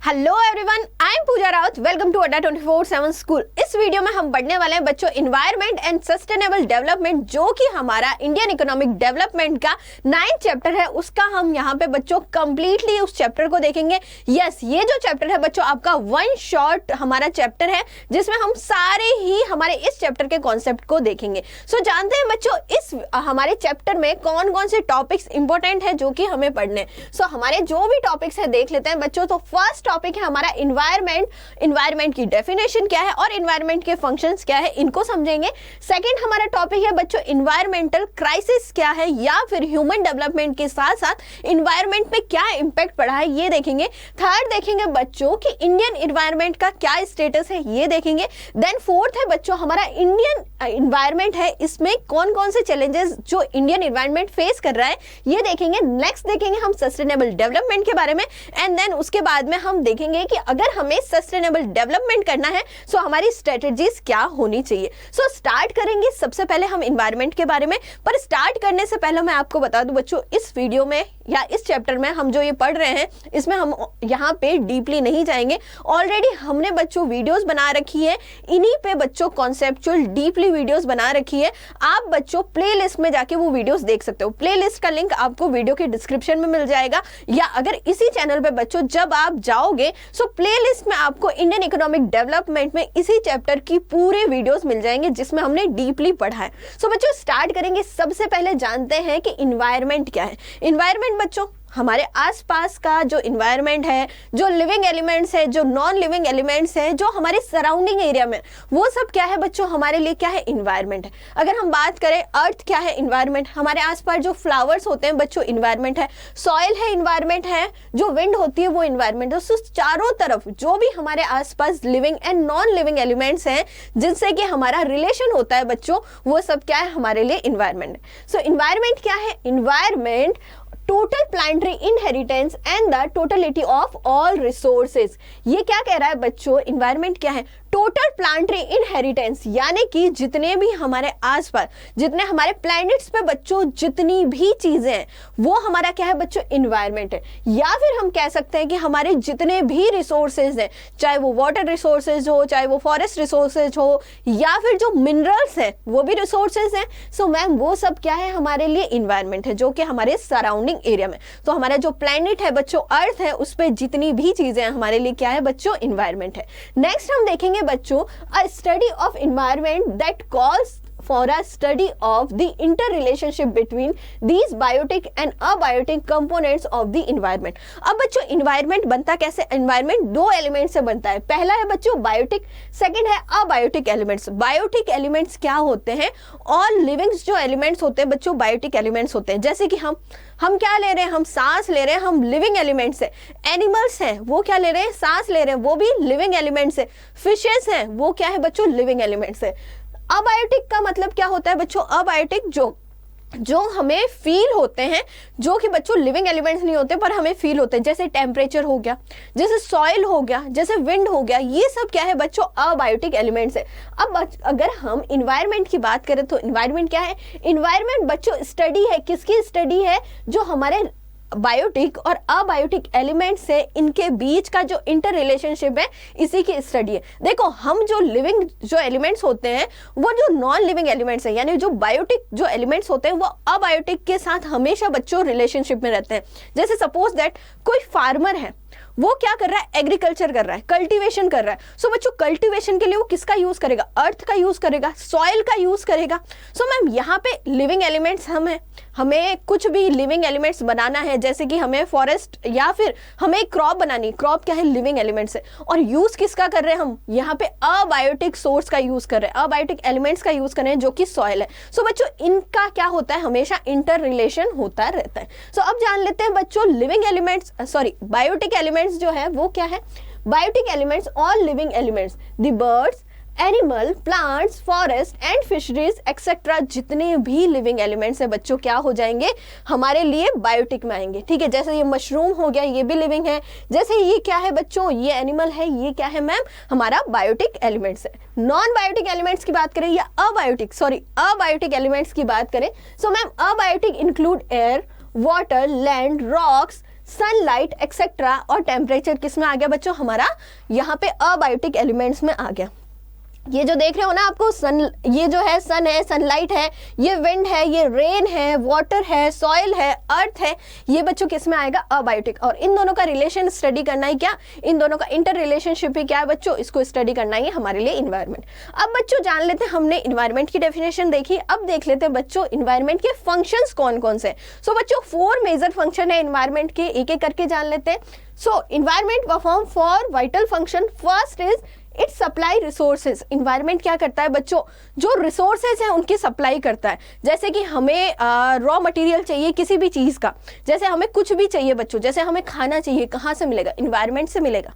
Hello everyone, I am Pooja Raut. Welcome to Adda 24/7 school. इस video में हम पढ़ने वाले हैं बच्चों इन्वायरमेंट एंड सस्टेनेबल डेवलपमेंट, जो कि हमारा इंडियन इकोनॉमिक डेवलपमेंट का 9th चैप्टर है। उसका हम यहाँ पे बच्चों कंप्लीटली उस चैप्टर को देखेंगे। यस, ये जो चैप्टर है बच्चों आपका वन शॉट हमारा चैप्टर है, जिसमें हम सारे ही हमारे इस चैप्टर के कॉन्सेप्ट को देखेंगे। सो जानते हैं बच्चों इस हमारे चैप्टर में कौन कौन से टॉपिक्स इंपॉर्टेंट है जो कि हमें पढ़ने हैं। सो हमारे जो भी टॉपिक्स है देख लेते हैं बच्चों। तो फर्स्ट टॉपिक है हमारा इन्वायरमेंट की डेफिनेशन क्या है और इन्वायरमेंट के फंक्शंस क्या है, इनको समझेंगे। सेकंड हमारा टॉपिक है बच्चों इन्वायरमेंटल क्राइसिस क्या है, या फिर ह्यूमन डेवलपमेंट के साथ साथ इन्वायरमेंट पे क्या इंपैक्ट पड़ा है, ये देखेंगे। थर्ड देखेंगे बच्चों कि इंडियन इन्वायरमेंट का क्या स्टेटस है, ये देखेंगे। देन फोर्थ है बच्चों हमारा इंडियन इन्वायरमेंट है, इसमें कौन कौन से चैलेंजेस जो इंडियन इन्वायरमेंट फेस कर रहा है, ये देखेंगे। नेक्स्ट देखेंगे हम सस्टेनेबल डेवलपमेंट के बारे में, एंड देन उसके बाद में हम देखेंगे कि अगर हमें सस्टेनेबल डेवलपमेंट करना है सो हमारी स्ट्रेटजीज क्या होनी चाहिए। सो स्टार्ट करेंगे सबसे पहले हम इन्वायरमेंट के बारे में। पर स्टार्ट करने से पहले मैं आपको बता दूं बच्चों, इस वीडियो में या इस चैप्टर में हम जो ये पढ़ रहे हैं इसमें हम यहाँ पे डीपली नहीं जाएंगे। ऑलरेडी हमने बच्चों वीडियोस बना रखी है, इन्हीं पे बच्चों कॉन्सेप्चुअल डीपली वीडियोस बना रखी है। आप बच्चों प्लेलिस्ट में जाके वो वीडियोस देख सकते हो। प्लेलिस्ट का लिंक आपको वीडियो के डिस्क्रिप्शन में मिल जाएगा, या अगर इसी चैनल पे बच्चों जब आप जाओगे सो प्लेलिस्ट में आपको इंडियन इकोनॉमिक डेवलपमेंट में इसी चैप्टर की पूरे वीडियोस मिल जाएंगे जिसमें हमने डीपली पढ़ा है। सो बच्चों स्टार्ट करेंगे। सबसे पहले जानते हैं कि इन्वायरमेंट क्या है। इन्वायरमेंट बच्चों हमारे आसपास का जो इन्वायरमेंट है, जो लिविंग एलिमेंट्स है, जो नॉन लिविंग एलिमेंट्स है, जो हमारे सराउंडिंग एरिया में, वो सब क्या है बच्चों हमारे लिए क्या है, इन्वायरमेंट है। अगर हम बात करें अर्थ क्या है, इन्वायरमेंट। हमारे आसपास जो फ्लावर्स होते हैं बच्चों इन्वायरमेंट है। सॉइल है, इन्वायरमेंट है। जो विंड होती है वो इन्वायरमेंट है। तो चारों तरफ जो भी हमारे आसपास living and non living elements हैं जिनसे कि हमारा रिलेशन होता है बच्चों, वो सब क्या है हमारे लिए इन्वायरमेंट है। सो इन्वायरमेंट क्या है, environment total planetary inheritance and the totality of all resources. ये क्या कह रहा है बच्चों, इन्वायरमेंट क्या है, टोटल प्लानिटरी इनहेरिटेंस, यानी कि जितने भी हमारे आसपास, जितने हमारे प्लैनेट्स पे बच्चों जितनी भी चीजें हैं वो हमारा क्या है बच्चों, इन्वायरमेंट है। या फिर हम कह सकते हैं कि हमारे जितने भी रिसोर्सेज हैं, चाहे वो वाटर रिसोर्सेज हो, चाहे वो फॉरेस्ट रिसोर्सेज हो, या फिर जो मिनरल्स हैं वो भी रिसोर्सेज हैं। सो मैम वो सब क्या है हमारे लिए इन्वायरमेंट है, जो कि हमारे सराउंडिंग एरिया में। तो हमारा जो प्लैनेट है बच्चों अर्थ है, उस पे जितनी भी चीजें हैं हमारे लिए क्या है बच्चों, इन्वायरमेंट है। नेक्स्ट हम देखेंगे बच्चों अ study of environment that calls for a study of the interrelationship between these biotic and abiotic components of the environment। अब बच्चों environment बनता कैसे, environment दो एलिमेंट से बनता है। पहला है बच्चों बायोटिक, सेकंड है अबायोटिक एलिमेंट्स। बायोटिक एलिमेंट्स क्या होते हैं, ऑल लिविंग्स जो एलिमेंट्स होते हैं बच्चों बायोटिक एलिमेंट्स होते हैं। जैसे कि हम क्या ले रहे हैं, हम सांस ले रहे हैं, हम लिविंग एलिमेंट्स है। एनिमल्स हैं वो क्या ले रहे हैं, सांस ले रहे हैं, वो भी लिविंग एलिमेंट्स है। फिशेस हैं वो क्या है बच्चों, लिविंग एलिमेंट्स है। अबायोटिक का मतलब क्या होता है बच्चों, अबायोटिक जो हमें फील होते हैं, जो कि बच्चों लिविंग एलिमेंट्स नहीं होते पर हमें फील होते हैं, जैसे टेम्परेचर हो गया, जैसे सॉइल हो गया, जैसे विंड हो गया, ये सब क्या है बच्चों अबायोटिक एलिमेंट्स है। अब अगर हम इन्वायरमेंट की बात करें तो इन्वायरमेंट क्या है, इन्वायरमेंट बच्चों स्टडी है, किसकी स्टडी है, जो हमारे बायोटिक और अबायोटिक एलिमेंट्स है इनके बीच का जो इंटर रिलेशनशिप है, इसी की स्टडी है। देखो हम जो लिविंग जो एलिमेंट्स होते हैं वो जो नॉन लिविंग एलिमेंट्स है, यानी जो बायोटिक जो एलिमेंट्स होते हैं वो अबायोटिक के साथ हमेशा बच्चों रिलेशनशिप में रहते हैं। जैसे सपोज दैट कोई फार्मर है, वो क्या कर रहा है, एग्रीकल्चर कर रहा है, कल्टीवेशन कर रहा है। सो बच्चों कल्टीवेशन के लिए वो किसका यूज करेगा, अर्थ का यूज करेगा, सॉइल का यूज करेगा। सो मैम यहाँ पे लिविंग एलिमेंट्स हमें कुछ भी लिविंग एलिमेंट्स बनाना है, जैसे कि हमें फॉरेस्ट या फिर हमें क्रॉप बनानी, क्रॉप क्या है, लिविंग एलिमेंट्स है। और यूज किसका कर रहे हैं हम, यहाँ पे अबायोटिक सोर्स का यूज कर रहे हैं, अबायोटिक एलिमेंट्स का यूज कर रहे हैं जो कि सॉइल है। सो बच्चों इनका क्या होता है, हमेशा इंटर रिलेशन होता रहता है। सो अब जान लेते हैं बच्चों लिविंग एलिमेंट्स बायोटिक एलिमेंट्स जो है वो क्या है, biotic elements all living elements, the birds, animal, plants, forest and fisheries etcetera, जितने भी लिविंग एलिमेंट्स है बच्चों क्या हो जाएंगे हमारे लिए बायोटिक में आएंगे। ठीक है, जैसे ये मशरूम हो गया, ये भी लिविंग है। जैसे ये क्या है बच्चों, ये एनिमल है, ये क्या है मैम, हमारा बायोटिक एलिमेंट्स है। नॉन बायोटिक एलिमेंट्स की बात करें या अबायोटिक एलिमेंट्स की बात करें, so ma'am abiotic include air, water, land, rocks, sunlight etcetera, और टेम्परेचर किस में आ गया बच्चों, हमारा यहाँ पे अबायोटिक एलिमेंट्स में आ गया। ये जो देख रहे हो ना आपको सन, ये जो है सन है, सनलाइट है, ये विंड है, ये रेन है, वाटर है, सॉइल है, अर्थ है, ये बच्चों किस में आएगा, अबायोटिक। और इन दोनों का रिलेशन स्टडी करना है क्या, इन दोनों का इंटर रिलेशनशिप ही क्या है बच्चों, इसको स्टडी करना ही है हमारे लिए इन्वायरमेंट। अब बच्चों जान लेते हैं, हमने इन्वायरमेंट की डेफिनेशन देखी, अब देख लेते हैं बच्चों इन्वायरमेंट के फंक्शंस कौन कौन से। सो बच्चों 4 मेजर फंक्शन है इन्वायरमेंट के, एक एक करके जान लेते हैं। So environment perform 4 vital function. First is it supply resources. Environment क्या करता है बच्चों, जो रिसोर्सेज हैं उनकी सप्लाई करता है। जैसे कि हमें रॉ मटेरियल चाहिए किसी भी चीज़ का, जैसे हमें कुछ भी चाहिए बच्चों, जैसे हमें खाना चाहिए, कहाँ से मिलेगा, इन्वायरमेंट से मिलेगा।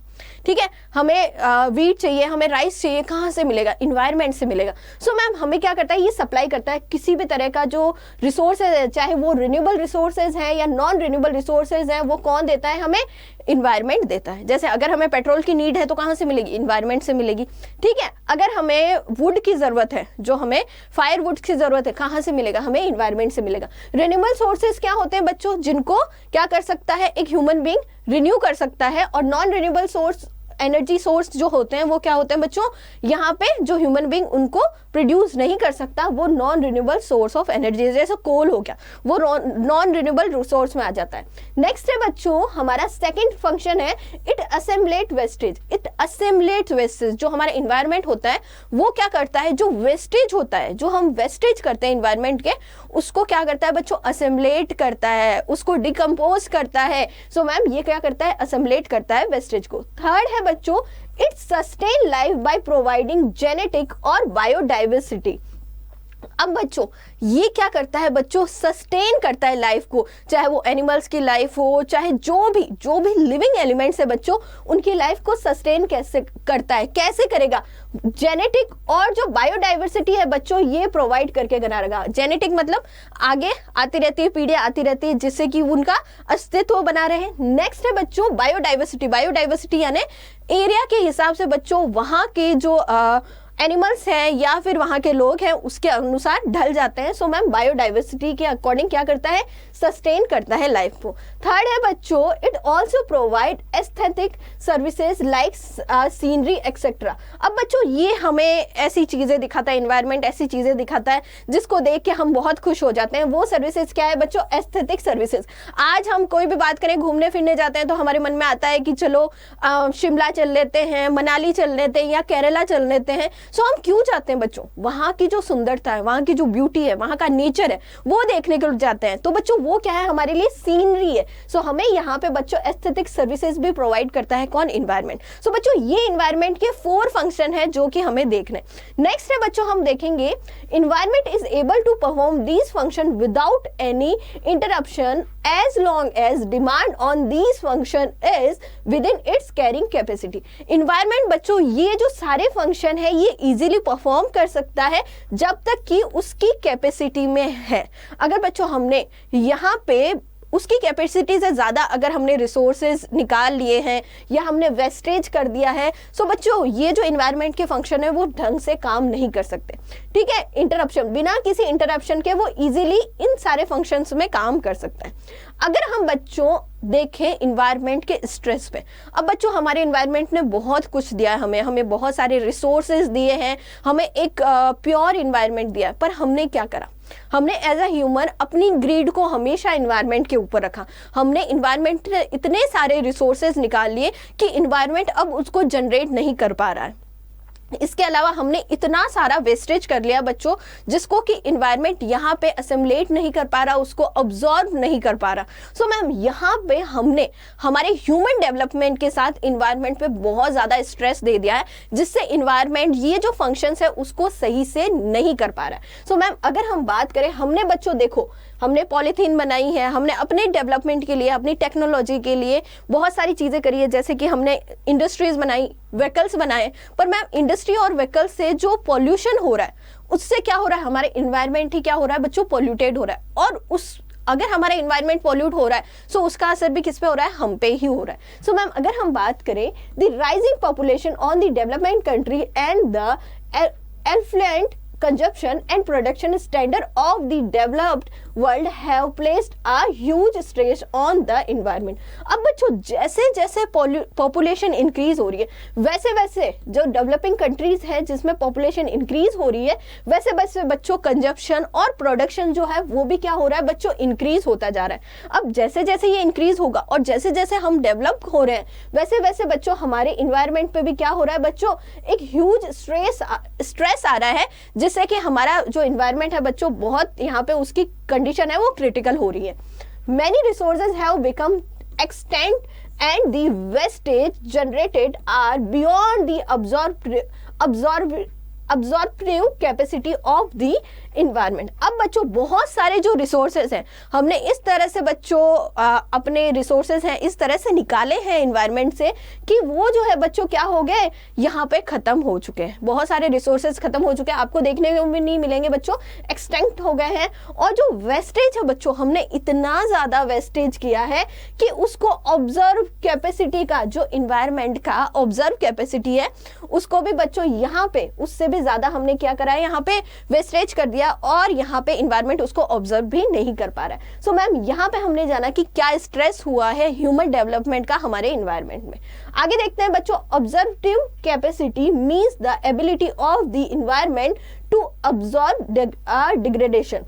ठीक है, हमें वीट चाहिए, हमें राइस चाहिए, कहाँ से मिलेगा, इन्वायरमेंट से मिलेगा। सो मैम हमें क्या करता है, ये सप्लाई करता है किसी भी तरह का जो रिसोर्सेज है, चाहे वो रिन्यूएबल रिसोर्सेज है या नॉन रिन्यूएबल रिसोर्सेज है, वो कौन देता है, हमें इन्वायरमेंट देता है। जैसे अगर हमें पेट्रोल की नीड है तो कहाँ से मिलेगी, इन्वायरमेंट से मिलेगी। ठीक है, अगर हमें वुड की जरूरत है, जो हमें फायर वुड की जरूरत है, कहाँ से मिलेगा, हमें इन्वायरमेंट से मिलेगा। रिन्यूएबल सोर्सेज क्या होते हैं बच्चों, जिनको क्या कर सकता है एक ह्यूमन बीइंग रिन्यू कर सकता है, और non renewable source energy source जो होते हैं वो क्या होते हैं बच्चों, यहाँ पे जो ह्यूमन बीइंग उनको प्रोड्यूस नहीं कर सकता, वो non renewable source of energy, जैसे कोल हो गया, वो नॉन रिन्यूएबल रिसोर्स में आ जाता है। नेक्स्ट है बच्चों हमारा सेकंड फंक्शन है इट असेम्बलेट वेस्टेज। इट असेम्बलेट वेस्टेज, जो हमारा इन्वायरमेंट होता है वो क्या करता है, जो वेस्टेज होता है, जो हम वेस्टेज करते हैं इन्वायरमेंट के, उसको क्या करता है बच्चों, असेम्बलेट करता है, उसको डिकम्पोज करता है। सो मैम ये क्या करता है, असेम्बलेट करता है वेस्टेज को। थर्ड है बच्चों it sustain life by providing genetic और बायोडाइवर्सिटी। अब बच्चों ये क्या करता है बच्चों, सस्टेन करता है लाइफ को, चाहे वो एनिमल्स की लाइफ हो, चाहे जो भी लिविंग एलिमेंट्स है बच्चों, उनकी लाइफ को सस्टेन कैसे करता है, कैसे करेगा, जेनेटिक और जो बायोडाइवर्सिटी है बच्चों ये प्रोवाइड करके करेगा। जेनेटिक मतलब आगे आती रहती है, पीढ़ियां आती रहती है, जिससे कि उनका अस्तित्व बना रहे। नेक्स्ट है बच्चों बायोडाइवर्सिटी। बायोडाइवर्सिटी यानी एरिया के हिसाब से बच्चों वहाँ के जो एनिमल्स हैं या फिर वहाँ के लोग हैं उसके अनुसार ढल जाते हैं। सो मैम बायोडाइवर्सिटी के अकॉर्डिंग क्या करता है, सस्टेन करता है लाइफ को। थर्ड है बच्चों it also provide aesthetic services like scenery etcetera. अब बच्चों ये हमें ऐसी चीज़ें दिखाता है, इन्वायरमेंट ऐसी चीज़ें दिखाता है जिसको देख के हम बहुत खुश हो जाते हैं। वो सर्विसेज क्या है बच्चों, एस्थेटिक सर्विसेज। आज हम कोई भी बात करें, घूमने फिरने जाते हैं तो हमारे मन में आता है कि चलो शिमला चल लेते हैं, मनाली चल लेते हैं या केरला चल लेते हैं। सो हम क्यों जाते हैं बच्चों, वहाँ की जो सुंदरता है, वहाँ की जो ब्यूटी है, वहाँ का नेचर है, वो देखने के लिए जाते हैं। तो बच्चों वो क्या है, हमारे लिए सीनरी है। सो हमें यहाँ पे बच्चों एस्थेटिक सर्विसेज भी प्रोवाइड करता है कौन, इन्वायरमेंट। सो बच्चों ये इन्वायरमेंट के 4 फंक्शन है जो कि हमें देखने। नेक्स्ट है बच्चों हम देखेंगे environment is able to perform these function without any interruption as long as demand on these function is within its carrying capacity। Environment बच्चों ये जो सारे फंक्शन है ये इजीली परफॉर्म कर सकता है जब तक कि उसकी कैपेसिटी में है। अगर बच्चों हमने यहाँ पे उसकी कैपेसिटी से ज़्यादा अगर हमने रिसोर्सेज निकाल लिए हैं या हमने वेस्टेज कर दिया है, सो बच्चों ये जो इन्वायरमेंट के फंक्शन है वो ढंग से काम नहीं कर सकते। ठीक है, इंटरप्शन, बिना किसी इंटरप्शन के वो इजीली इन सारे फंक्शंस में काम कर सकता है। अगर हम बच्चों देखें इन्वायरमेंट के स्ट्रेस पे, अब बच्चों हमारे इन्वायरमेंट ने बहुत कुछ दिया है हमें बहुत सारे रिसोर्सेज दिए हैं, हमें एक प्योर इन्वायरमेंट दिया, पर हमने क्या करा, हमने एज अ ह्यूमन अपनी ग्रीड को हमेशा इन्वायरमेंट के ऊपर रखा। हमने इन्वायरमेंट इतने सारे रिसोर्सेज निकाल लिए कि इन्वायरमेंट अब उसको जनरेट नहीं कर पा रहा है। इसके अलावा हमने इतना सारा वेस्टेज कर लिया बच्चों जिसको कि इन्वायरमेंट यहाँ पे असेम्बलेट नहीं कर पा रहा, उसको अब्जॉर्ब नहीं कर पा रहा। सो मैम यहाँ पे हमने हमारे ह्यूमन डेवलपमेंट के साथ इन्वायरमेंट पे बहुत ज़्यादा स्ट्रेस दे दिया है, जिससे इन्वायरमेंट ये जो फंक्शंस है उसको सही से नहीं कर पा रहा है। सो मैम अगर हम बात करें, हमने बच्चों देखो हमने पॉलीथीन बनाई है, हमने अपने डेवलपमेंट के लिए, अपनी टेक्नोलॉजी के लिए बहुत सारी चीज़ें करी है, जैसे कि हमने इंडस्ट्रीज बनाई, व्हीकल्स बनाए, पर मैम इंडस्ट्री और व्हीकल्स से जो पॉल्यूशन हो रहा है उससे क्या हो रहा है, हमारे इन्वायरमेंट ही क्या हो रहा है बच्चों, पॉल्यूटेड हो रहा है। और अगर हमारा इन्वायरमेंट पॉल्यूट हो रहा है सो उसका असर भी किस पे हो रहा है, हम पे ही हो रहा है। सो मैम अगर हम बात करें the rising population on the development country and the affluent consumption and production standard of the developed world have placed a huge stress on the environment. अब बच्चों जैसे जैसे पॉपुलेशन इंक्रीज हो रही है, वैसे वैसे जो डेवलपिंग कंट्रीज है जिसमें पॉपुलेशन इंक्रीज हो रही है, वैसे वैसे बच्चों कंजप्शन और प्रोडक्शन जो है वो भी क्या हो रहा है बच्चों, इंक्रीज होता जा रहा है। अब जैसे जैसे ये इंक्रीज होगा और जैसे जैसे हम डेवलप हो रहे हैं, वैसे वैसे बच्चों हमारे इन्वायरमेंट पे भी क्या हो रहा है बच्चों, एक ह्यूज स्ट्रेस आ रहा है, जिससे कि हमारा जो इन्वायरमेंट है बच्चों बहुत यहाँ पे उसकी कंडीशन है वो क्रिटिकल हो रही है। Many resources have become extinct and the wastage generated are beyond the absorptive capacity of the environment। अब बच्चों बहुत सारे जो रिसोर्सेज हैं हमने इस तरह से बच्चों अपने रिसोर्सेज हैं इस तरह से निकाले हैं इन्वायरमेंट से कि वो जो है बच्चों क्या हो गए, यहाँ पे खत्म हो चुके हैं। बहुत सारे रिसोर्सेज खत्म हो चुके हैं, आपको देखने को भी नहीं मिलेंगे बच्चों, एक्सटिंक्ट हो गए हैं। और जो वेस्टेज है बच्चों, हमने इतना ज्यादा वेस्टेज किया है कि उसको ऑब्जर्व कैपेसिटी का, जो इन्वायरमेंट का ऑब्जर्व कैपेसिटी है उसको भी बच्चों यहाँ पे उससे भी ज्यादा हमने क्या करा है, यहाँ पे वेस्टेज कर दिया और यहाँ पे इन्वायरमेंट उसको ऑब्जर्व भी नहीं कर पा रहा है। सो मैम यहाँ पे हमने जाना कि क्या स्ट्रेस हुआ है ह्यूमन डेवलपमेंट का हमारे इन्वायरमेंट में। आगे देखते हैं बच्चों, absorptive capacity means the ability of the environment to absorb degradation.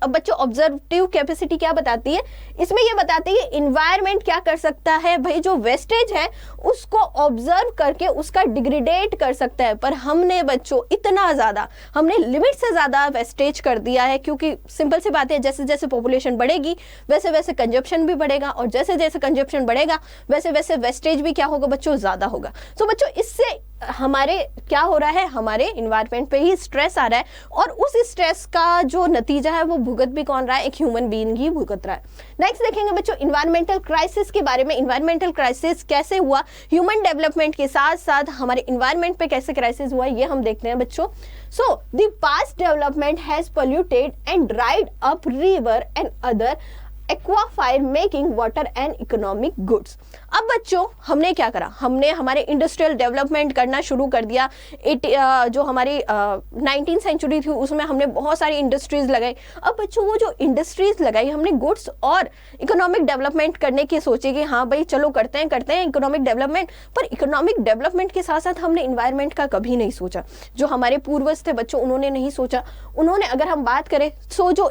अब बच्चों ऑब्जर्वेटिव कैपेसिटी क्या बताती है, इसमें ये बताती है इन्वायरमेंट क्या कर सकता है भाई, जो वेस्टेज है उसको ऑब्जर्व करके उसका डिग्रेडेट कर सकता है। पर हमने बच्चों इतना ज्यादा, हमने लिमिट से ज्यादा वेस्टेज कर दिया है, क्योंकि सिंपल सी बात है जैसे जैसे पॉपुलेशन बढ़ेगी वैसे वैसे कंजप्शन भी बढ़ेगा और जैसे जैसे कंजप्शन बढ़ेगा वैसे वैसे वेस्टेज भी क्या होगा बच्चों, ज्यादा होगा। तो बच्चों इससे हमारे क्या हो रहा है, हमारे इन्वायरमेंट पे ही स्ट्रेस आ रहा है और उस स्ट्रेस का जो नतीजा है वो भुगत भी कौन रहा है, एक ह्यूमन बीइंग ही भुगत रहा है। नेक्स्ट देखेंगे बच्चों इन्वायरमेंटल क्राइसिस के बारे में। इन्वायरमेंटल क्राइसिस कैसे हुआ, ह्यूमन डेवलपमेंट के साथ साथ हमारे इन्वायरमेंट पे कैसे क्राइसिस हुआ, ये हम देखते हैं बच्चों। So the past development has polluted and dried up river and other aquifer making water and economic goods. अब बच्चों हमने क्या करा, हमने हमारे इंडस्ट्रियल डेवलपमेंट करना शुरू कर दिया। जो हमारी 19th सेंचुरी थी उसमें हमने बहुत सारी इंडस्ट्रीज लगाई। अब बच्चों वो जो इंडस्ट्रीज लगाई हमने गुड्स और इकोनॉमिक डेवलपमेंट करने की सोची कि हाँ भाई चलो करते हैं इकोनॉमिक डेवलपमेंट। पर इकोनॉमिक डेवलपमेंट के साथ साथ हमने इन्वायरमेंट का कभी नहीं सोचा। जो हमारे पूर्वज थे बच्चों उन्होंने नहीं सोचा। उन्होंने, अगर हम बात करें सो जो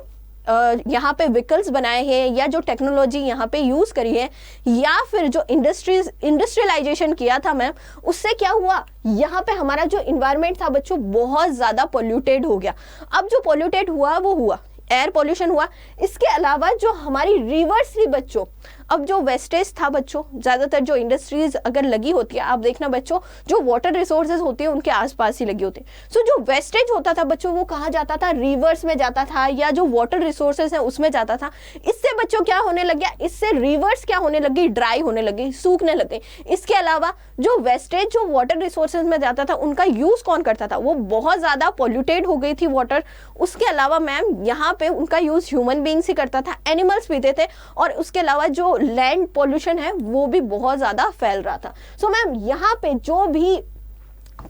यहाँ पे व्हीकल्स बनाए हैं या जो टेक्नोलॉजी यहाँ पे यूज करी है या फिर जो इंडस्ट्रियलाइजेशन किया था मैम, उससे क्या हुआ, यहाँ पे हमारा जो इन्वायरमेंट था बच्चों बहुत ज्यादा पोल्यूटेड हो गया। अब जो पोल्यूटेड हुआ वो हुआ एयर पोल्यूशन हुआ। इसके अलावा जो हमारी रिवर्स थी बच्चों, अब जो वेस्टेज था बच्चों, ज्यादातर जो इंडस्ट्रीज अगर लगी होती है, आप देखना बच्चों जो वाटर रिसोर्सेज होते हैं उनके आसपास ही लगी होती है। सो जो वेस्टेज होता था बच्चों वो कहाँ जाता था, रिवर्स में जाता था या जो वाटर रिसोर्सेज है उसमें जाता था। इससे बच्चों क्या होने लग गया, इससे रिवर्स क्या होने लगी, ड्राई होने लगी, सूखने लग गई। इसके अलावा जो वेस्टेज जो वाटर रिसोर्सेज में जाता था उनका यूज कौन करता था, वो बहुत ज्यादा पॉल्यूटेड हो गई थी वाटर। उसके अलावा मैम यहाँ पे उनका यूज ह्यूमन बीइंग्स ही करता था, एनिमल्स पीते थे और उसके अलावा जो लैंड पोल्यूशन है वो भी बहुत ज्यादा फैल रहा था। सो मैम यहाँ पे जो भी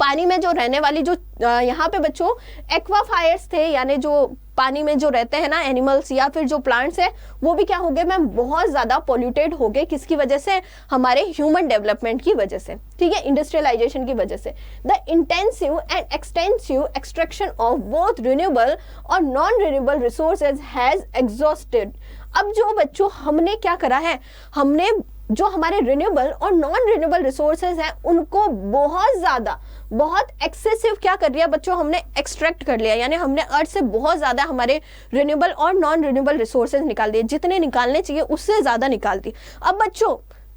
पानी में जो रहने वाली जो यहाँ पे बच्चों एक्वाफायर्स थे, यानी जो पानी में जो रहते हैं ना एनिमल्स या फिर जो प्लांट्स है, वो भी क्या हो गए मैम, बहुत ज्यादा पोल्यूटेड हो गए। किसकी वजह से, हमारे ह्यूमन डेवलपमेंट की वजह से, ठीक है, इंडस्ट्रियलाइजेशन की वजह से। The intensive and extensive extraction of both renewable और non renewable resources has exhausted. अब जो बच्चों हमने क्या करा है, हमने जो हमारे रिन्यूएबल और नॉन रिन्यूएबल रिसोर्सेज हैं उनको बहुत ज्यादा, बहुत एक्सेसिव क्या कर लिया बच्चों, हमने एक्सट्रैक्ट कर लिया, यानी हमने अर्थ से बहुत ज्यादा हमारे रिन्यूएबल और नॉन रिन्यूएबल रिसोर्सेज निकाल दिए, जितने निकालने चाहिए उससे ज्यादा निकाल दिए। अब बच्चों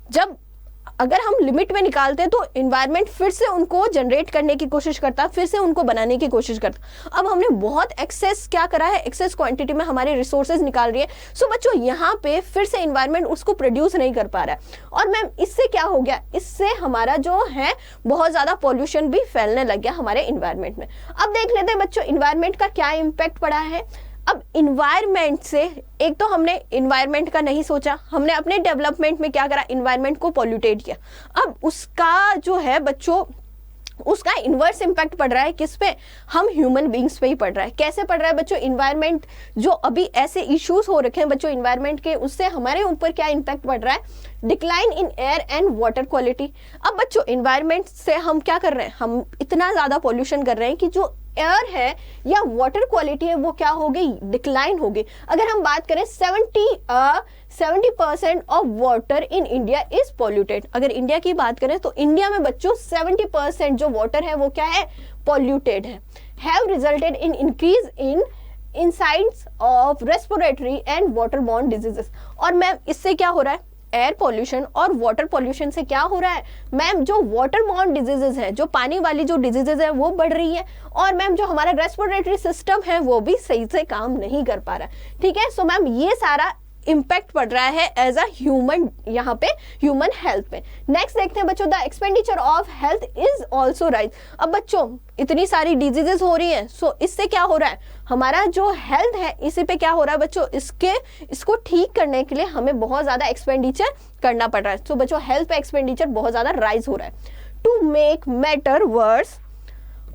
जब अगर हम लिमिट में निकालते हैं तो इन्वायरमेंट फिर से उनको जनरेट करने की कोशिश करता, फिर से उनको बनाने की कोशिश करता। अब हमने बहुत एक्सेस क्या करा है, एक्सेस क्वांटिटी में हमारे रिसोर्सेज निकाल रही है। सो बच्चों यहाँ पे फिर से इन्वायरमेंट उसको प्रोड्यूस नहीं कर पा रहा है और मैम इससे क्या हो गया, इससे हमारा जो है बहुत ज्यादा पॉल्यूशन भी फैलने लग गया हमारे इन्वायरमेंट में। अब देख लेते हैं बच्चों इन्वायरमेंट का क्या इम्पैक्ट पड़ा है। अब इन्वायरमेंट से, एक तो हमने इन्वायरमेंट का नहीं सोचा, हमने अपने डेवलपमेंट में क्या करा, इन्वायरमेंट को पॉल्यूटेट किया। अब उसका जो है बच्चों उसका इन्वर्स इम्पैक्ट पड़ रहा है किस पे, हम ह्यूमन बींग्स पे ही पड़ रहा है। कैसे पड़ रहा है बच्चों, इन्वायरमेंट जो अभी ऐसे इश्यूज हो रखे हैं बच्चों इन्वायरमेंट के, उससे हमारे ऊपर क्या इम्पैक्ट पड़ रहा है, decline in air and water quality. अब बच्चों इन्वायरमेंट से हम क्या कर रहे हैं, हम इतना ज्यादा पॉल्यूशन कर रहे हैं कि जो एयर है या वाटर क्वालिटी है वो क्या हो गई, डिक्लाइन हो गई। अगर हम बात करें 70% of water in India is polluted. अगर इंडिया की बात करें तो इंडिया में बच्चों 70% जो वाटर है वो क्या है, पॉल्यूटेड है। Have resulted in increase in insides of respiratory and waterborne diseases. और मैम इससे क्या हो रहा है, एयर पॉल्यूशन और वाटर पॉल्यूशन से क्या हो रहा है मैम, जो वाटरबॉर्न डिजीजेज है, जो पानी वाली जो डिजीजेज है वो बढ़ रही है, और मैम जो हमारा रेस्पिरेटरी सिस्टम है वो भी सही से काम नहीं कर पा रहा है। ठीक है, सो मैम ये सारा इम्पैक्ट पड़ रहा है एज अ ह्यूमन, यहाँ पे ह्यूमन हेल्थ पे। नेक्स्ट देखते हैं बच्चों, the expenditure of health is also rise. अब बच्चों इतनी सारी डिजीजेस हो रही हैं, सो इससे क्या हो रहा है, हमारा जो हेल्थ है इसी पे क्या हो रहा है बच्चों, इसको ठीक करने के लिए हमें बहुत ज्यादा एक्सपेंडिचर करना पड़ रहा है। तो बच्चों हेल्थ पे एक्सपेंडिचर बहुत ज्यादा राइज हो रहा है। To make matter worse,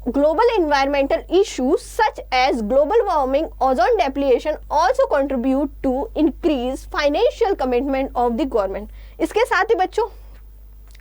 global environmental issues such as global warming, ozone depletion also contribute to increase financial commitment of the government। इसके साथ ही बच्चों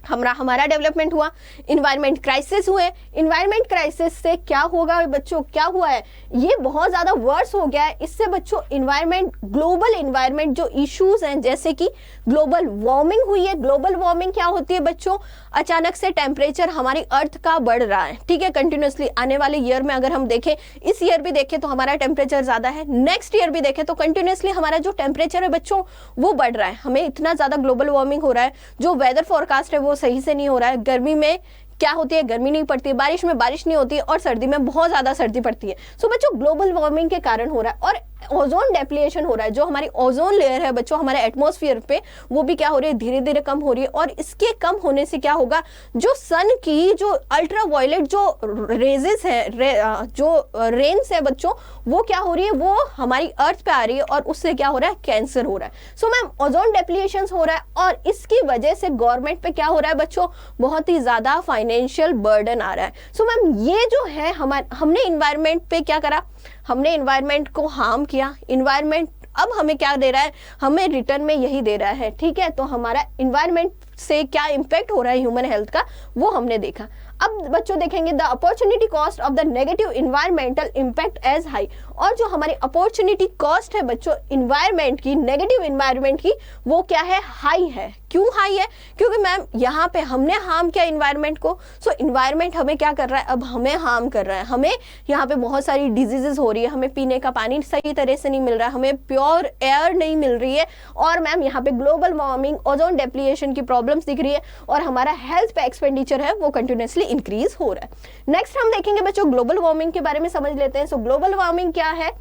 हमारा डेवलपमेंट हुआ, इन्वायरमेंट क्राइसिस हुए। इन्वायरमेंट क्राइसिस से क्या होगा बच्चों, क्या हुआ है, ये बहुत ज्यादा वर्स हो गया है। इससे बच्चों इन्वायरमेंट, ग्लोबल इन्वायरमेंट जो इश्यूज हैं, जैसे कि ग्लोबल वार्मिंग हुई है। ग्लोबल वार्मिंग क्या होती है बच्चों, अचानक से टेम्परेचर हमारी अर्थ का बढ़ रहा है। ठीक है, कंटिन्यूसली आने वाले ईयर में अगर हम देखें, इस ईयर भी देखें तो हमारा टेम्परेचर ज्यादा है, नेक्स्ट ईयर भी देखें तो कंटिन्यूसली हमारा जो टेम्परेचर है बच्चों वो बढ़ रहा है। हमें इतना ज्यादा ग्लोबल वार्मिंग हो रहा है, जो वेदर फोरकास्ट है वो सही से नहीं हो रहा है। गर्मी में क्या होती है, गर्मी नहीं पड़ती है, बारिश में बारिश नहीं होती है, और सर्दी में बहुत ज्यादा सर्दी पड़ती है। सो बच्चों ग्लोबल वार्मिंग के कारण हो रहा है। और ओजोन डेप्लीशन हो रहा है, जो हमारी ओजोन लेयर है बच्चों हमारे एटमॉस्फेयर पे, वो भी क्या हो रही है, धीरे धीरे कम हो रही है। और इसके कम होने से क्या होगा, जो सन की जो अल्ट्रा वायलेट जो रेजेस है, जो रेन्स है बच्चों, वो क्या हो रही है, वो हमारी अर्थ पे आ रही है, और उससे क्या हो रहा है, कैंसर हो रहा है। सो मैम ओजोन डेप्लीशन हो रहा है, और इसकी वजह से गवर्नमेंट पे क्या हो रहा है बच्चों, बहुत ही ज्यादा फाइनेंशियल बर्डन आ रहा है। सो मैम ये जो है हमने इन्वायरमेंट पे क्या करा, हमने इन्वायरमेंट को हार्म किया। इन्वायरमेंट अब हमें क्या दे रहा है, हमें रिटर्न में यही दे रहा है। ठीक है, तो हमारा इन्वायरमेंट से क्या इम्पैक्ट हो रहा है ह्यूमन हेल्थ का, वो हमने देखा। अब बच्चों देखेंगे the opportunity cost of the negative environmental impact as high. और जो हमारी अपॉर्चुनिटी कॉस्ट है बच्चों इन्वायरमेंट की, नेगेटिव इन्वायरमेंट की, वो क्या है, हाई है। क्यों हाई है, क्योंकि मैम यहाँ पे हमने हार्म किया इन्वायरमेंट को। सो इन्वायरमेंट हमें क्या कर रहा है, अब हमें हार्म कर रहा है। हमें यहाँ पे बहुत सारी डिजीजेस हो रही है, हमें पीने का पानी सही तरह से नहीं मिल रहा है, हमें प्योर एयर नहीं मिल रही है, और मैम यहाँ पे ग्लोबल वार्मिंग, ओजोन डेप्लीशन की प्रॉब्लम्स दिख रही है, और हमारा हेल्थ पे एक्सपेंडिचर है वो कंटिन्यूसली इंक्रीज हो रहा है। नेक्स्ट हम देखेंगे बच्चों ग्लोबल वार्मिंग के बारे में समझ लेते हैं। सो ग्लोबल वार्मिंग क्या है,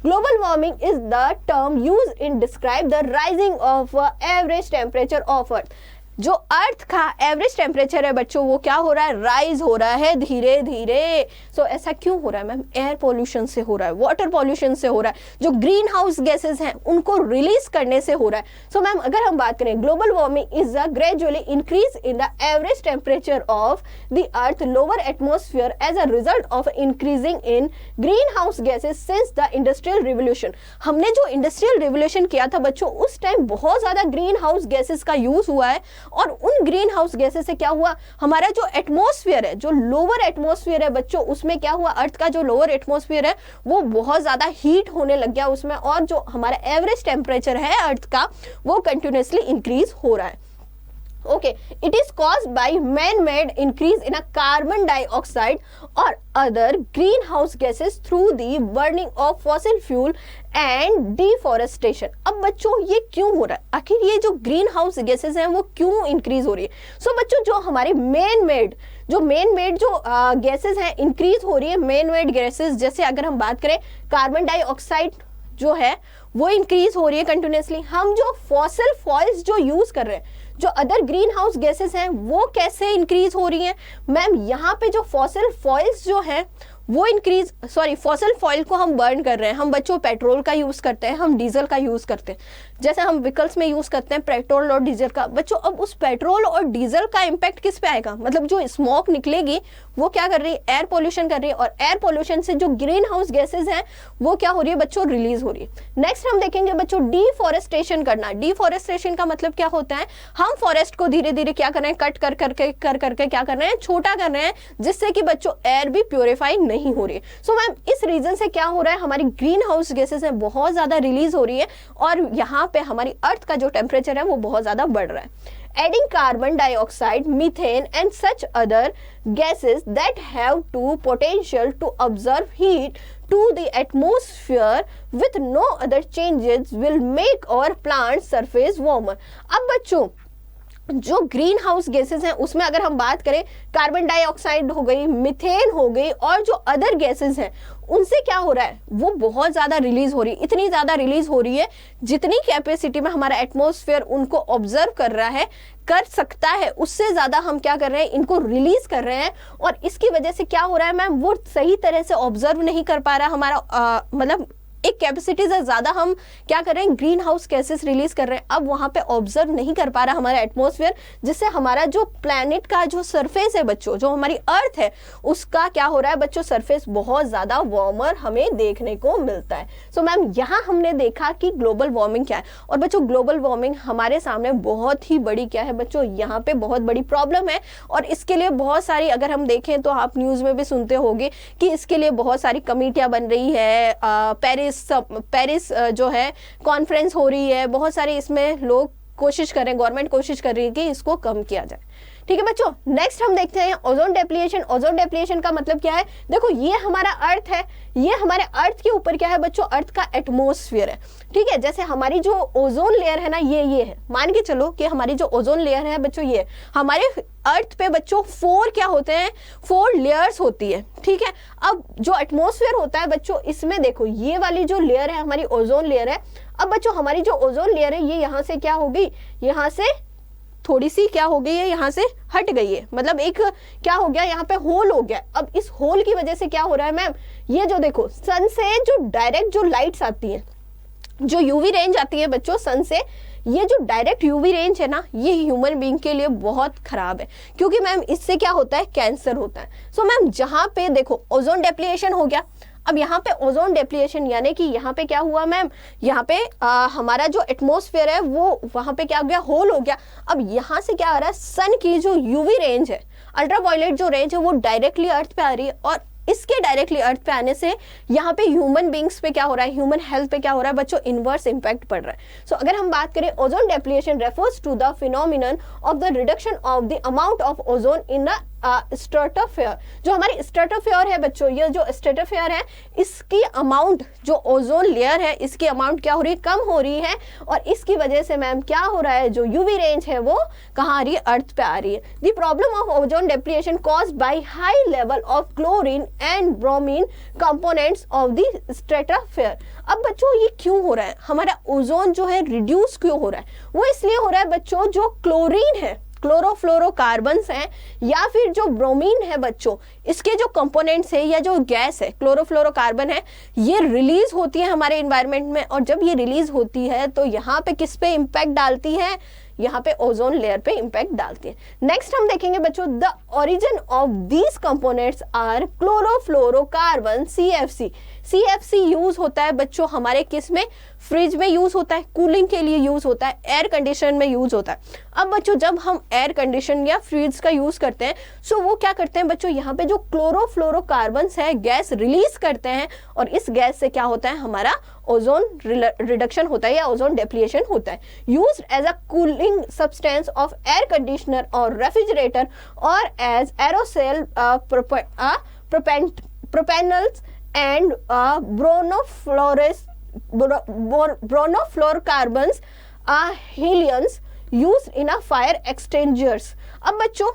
Global warming is the term used in describe the rising of average temperature of Earth। जो अर्थ का एवरेज टेम्परेचर है बच्चों वो क्या हो रहा है, राइज हो रहा है धीरे धीरे। सो ऐसा क्यों हो रहा है मैम, एयर पोल्यूशन से हो रहा है, वाटर पोल्यूशन से हो रहा है, जो ग्रीन हाउस गैसेज हैं उनको रिलीज करने से हो रहा है। सो मैम अगर हम बात करें, global warming is a gradually increase in the average temperature of the earth lower atmosphere as a result of increasing in green house gases since the industrial revolution. हमने जो इंडस्ट्रियल रिवोल्यूशन किया था बच्चों, उस टाइम बहुत ज्यादा green house gases का use हुआ है, और उन ग्रीन हाउस गैसेस से क्या हुआ, हमारा जो एटमॉस्फेयर है, जो लोअर एटमॉस्फेयर है बच्चों, उसमें क्या हुआ, अर्थ का जो लोअर एटमॉस्फेयर है वो बहुत ज्यादा हीट होने लग गया उसमें, और जो हमारा एवरेज टेम्परेचर है अर्थ का वो कंटिन्यूसली इंक्रीज हो रहा है। Okay, it is caused by man-made increase in a carbon dioxide or other greenhouse gases through the burning of fossil fuel and deforestation। अब बच्चों ये क्यों हो रहा है, आखिर ये जो ग्रीन हाउस गैसेस हैं वो क्यों इंक्रीज हो रही है। सो बच्चों जो हमारे मैन मेड जो गैसेस हैं इंक्रीज हो रही है, मैन मेड गैसेस, जैसे अगर हम बात करें कार्बन डाइऑक्साइड जो है वो इंक्रीज हो रही है कंटिन्यूसली। हम जो फॉसिल फॉइल्स जो यूज कर रहे हैं, जो अदर ग्रीन हाउस गैसेस हैं वो कैसे इंक्रीज हो रही हैं मैम, यहाँ पे जो फॉसिल फॉइल्स जो हैं वो इंक्रीज, सॉरी फॉसिल फॉइल को हम बर्न कर रहे हैं, हम बच्चों पेट्रोल का यूज करते हैं, हम डीजल का यूज करते हैं, जैसे हम व्हीकल्स में यूज करते हैं पेट्रोल और डीजल का। बच्चों अब उस पेट्रोल और डीजल का इम्पैक्ट किस पे आएगा, मतलब जो स्मोक निकलेगी वो क्या कर रही है, एयर पोल्यूशन कर रही है, और एयर पोल्यूशन से जो ग्रीन हाउस गैसेज हैं वो क्या हो रही है बच्चों, रिलीज हो रही है। नेक्स्ट हम देखेंगे बच्चों डिफॉरेस्टेशन करना। डिफॉरेस्टेशन का मतलब क्या होता है, हम फॉरेस्ट को धीरे धीरे क्या कर रहे हैं, कट कर करके क्या कर रहे हैं, छोटा कर रहे हैं, जिससे कि बच्चों एयर भी प्योरीफाई नहीं हो रही है। सो मैम इस रीजन से क्या हो रहा है, हमारी ग्रीन हाउस गैसेज है बहुत ज्यादा रिलीज हो रही है, और यहाँ पे हमारी अर्थ का जो टेम्परेचर है वो बहुत ज्यादा बढ़ रहा है। Adding carbon dioxide, methane and such other gases that have to potential to absorb heat to the atmosphere with no other changes will make our plant surface warmer। अब बच्चों जो ग्रीन हाउस गैसेस हैं उसमें अगर हम बात करें, carbon dioxide हो गई, मीथेन हो गई, और जो अदर गैसेस हैं उनसे क्या हो रहा है, वो बहुत ज्यादा रिलीज हो रही है, इतनी ज्यादा रिलीज हो रही है जितनी कैपेसिटी में हमारा एटमॉस्फेयर उनको ऑब्जर्व कर रहा है, कर सकता है, उससे ज्यादा हम क्या कर रहे हैं, इनको रिलीज कर रहे हैं। और इसकी वजह से क्या हो रहा है मैम, वो सही तरह से ऑब्जर्व नहीं कर पा रहा हमारा, मतलब एक कैपेसिटी से ज्यादा हम क्या कर रहे हैं, ग्रीन हाउस गैसेस रिलीज कर रहे हैं, अब वहां पे ऑब्जर्व नहीं कर पा रहा हमारा एटमॉस्फेयर, जिससे हमारा जो प्लैनेट का जो सरफेस है बच्चों, जो हमारी अर्थ है उसका क्या हो रहा है बच्चों, सरफेस बहुत ज्यादा वार्मर हमें देखने को मिलता है। सो मैम यहाँ हमने देखा कि ग्लोबल वार्मिंग क्या है, और बच्चों ग्लोबल वार्मिंग हमारे सामने बहुत ही बड़ी क्या है बच्चों, यहाँ पे बहुत बड़ी प्रॉब्लम है, और इसके लिए बहुत सारी, अगर हम देखें तो आप न्यूज में भी सुनते होंगे कि इसके लिए बहुत सारी कमेटियां बन रही है, पेरिस जो है कॉन्फ्रेंस हो रही है, बहुत सारे इसमें लोग कोशिश कर रहे हैं, गवर्नमेंट कोशिश कर रही है कि इसको कम किया जाए। ठीक है बच्चों, नेक्स्ट हम देखते हैं ओजोन डेप्लीशन। ओजोन डेप्लीशन का मतलब क्या है, देखो ये हमारा अर्थ है, ये हमारे अर्थ के ऊपर क्या है बच्चों, अर्थ का एटमॉस्फेयर है। ठीक है, जैसे हमारी जो ओजोन लेयर है ना, ये है, मान के चलो कि हमारी जो ओजोन लेयर है बच्चों, ये हमारे अर्थ पे बच्चों 4 क्या होते हैं, 4 लेयर्स होती है। ठीक है, अब जो एटमॉस्फेयर होता है बच्चों, इसमें देखो ये वाली जो लेयर है हमारी ओजोन लेयर है। अब बच्चों हमारी जो ओजोन लेयर है ये यहाँ से क्या होगी, यहाँ से थोड़ी सी क्या हो गई है, यहाँ से हट गई है, मतलब एक क्या हो गया, यहाँ पे होल हो गया। अब इस होल की वजह से क्या हो रहा है मैम, ये जो देखो सन से जो डायरेक्ट जो लाइट्स आती है, जो यूवी रेंज आती है बच्चों सन से, ये जो डायरेक्ट यूवी रेंज है ना, ये ह्यूमन बीइंग के लिए बहुत खराब है, क्योंकि मैम इससे क्या होता है, कैंसर होता है। सो मैम जहाँ पे देखो ओजोन डेप्लीशन हो गया, अब यहाँ पे ओजोन डेप्लीशन यानी कि यहाँ पे क्या हुआ मैम, यहाँ पे हमारा जो एटमॉस्फेयर है वो वहां पे क्या हो गया, होल हो गया। अब यहाँ से क्या आ रहा है, सन की जो यूवी रेंज है, अल्ट्रावायलेट जो रेंज है वो डायरेक्टली अर्थ पे आ रही है, और इसके डायरेक्टली अर्थ पे आने से यहाँ पे ह्यूमन बींग्स पे क्या हो रहा है, ह्यूमन हेल्थ पे क्या हो रहा है बच्चों, इनवर्स इंपैक्ट पड़ रहा है। सो अगर हम बात करें, ozone depletion refers to the phenomenon of the reduction of the amount of ozone in the stratosphere. जो हमारी स्ट्रेटोस्फीयर है बच्चों, ये जो स्ट्रेटोस्फीयर है इसकी अमाउंट, जो ओजोन लेयर है इसकी अमाउंट क्या हो रही है, कम हो रही है, और इसकी वजह से मैम क्या हो रहा है, जो यूवी रेंज है वो कहाँ आ रही है, अर्थ पे आ रही है। The problem of ozone depletion caused by high level of chlorine and bromine components of the stratosphere. अब बच्चों ये क्यों हो रहा है, हमारा ओजोन जो है रिड्यूस क्यों हो रहा है, वो इसलिए हो रहा है बच्चों, जो क्लोरीन है, क्लोरोफ्लोरोकार्बन्स हैं, या फिर जो ब्रोमीन है बच्चों, इसके जो कंपोनेंट्स है या जो गैस है क्लोरोफ्लोरोकार्बन है, ये रिलीज होती है हमारे एनवायरनमेंट में, और जब ये रिलीज होती है तो यहाँ पे किस पे इम्पैक्ट डालती है, यहाँ पे ओजोन लेयर पे इम्पैक्ट डालती है। नेक्स्ट हम देखेंगे बच्चों, the origin of these components are chlorofluorocarbon CFC। CFC use होता है बच्चों हमारे किस में, फ्रिज में यूज होता है, कूलिंग के लिए यूज होता है, एयर कंडीशन में यूज होता है। अब बच्चों जब हम एयर कंडीशन या फ्रिज का यूज करते हैं, सो वो क्या करते हैं बच्चों, यहाँ पे जो क्लोरोफ्लोरोकार्बन्स है गैस रिलीज करते हैं, और इस गैस से क्या होता है, हमारा ओजोन रिडक्शन होता है या ओजोन डेप्लीशन होता है। Used as a cooling substance of air conditioner और रेफ्रिजरेटर, और as aerosol propellants and bromofluorocarbons halons used in a fire extinguishers. अब बच्चों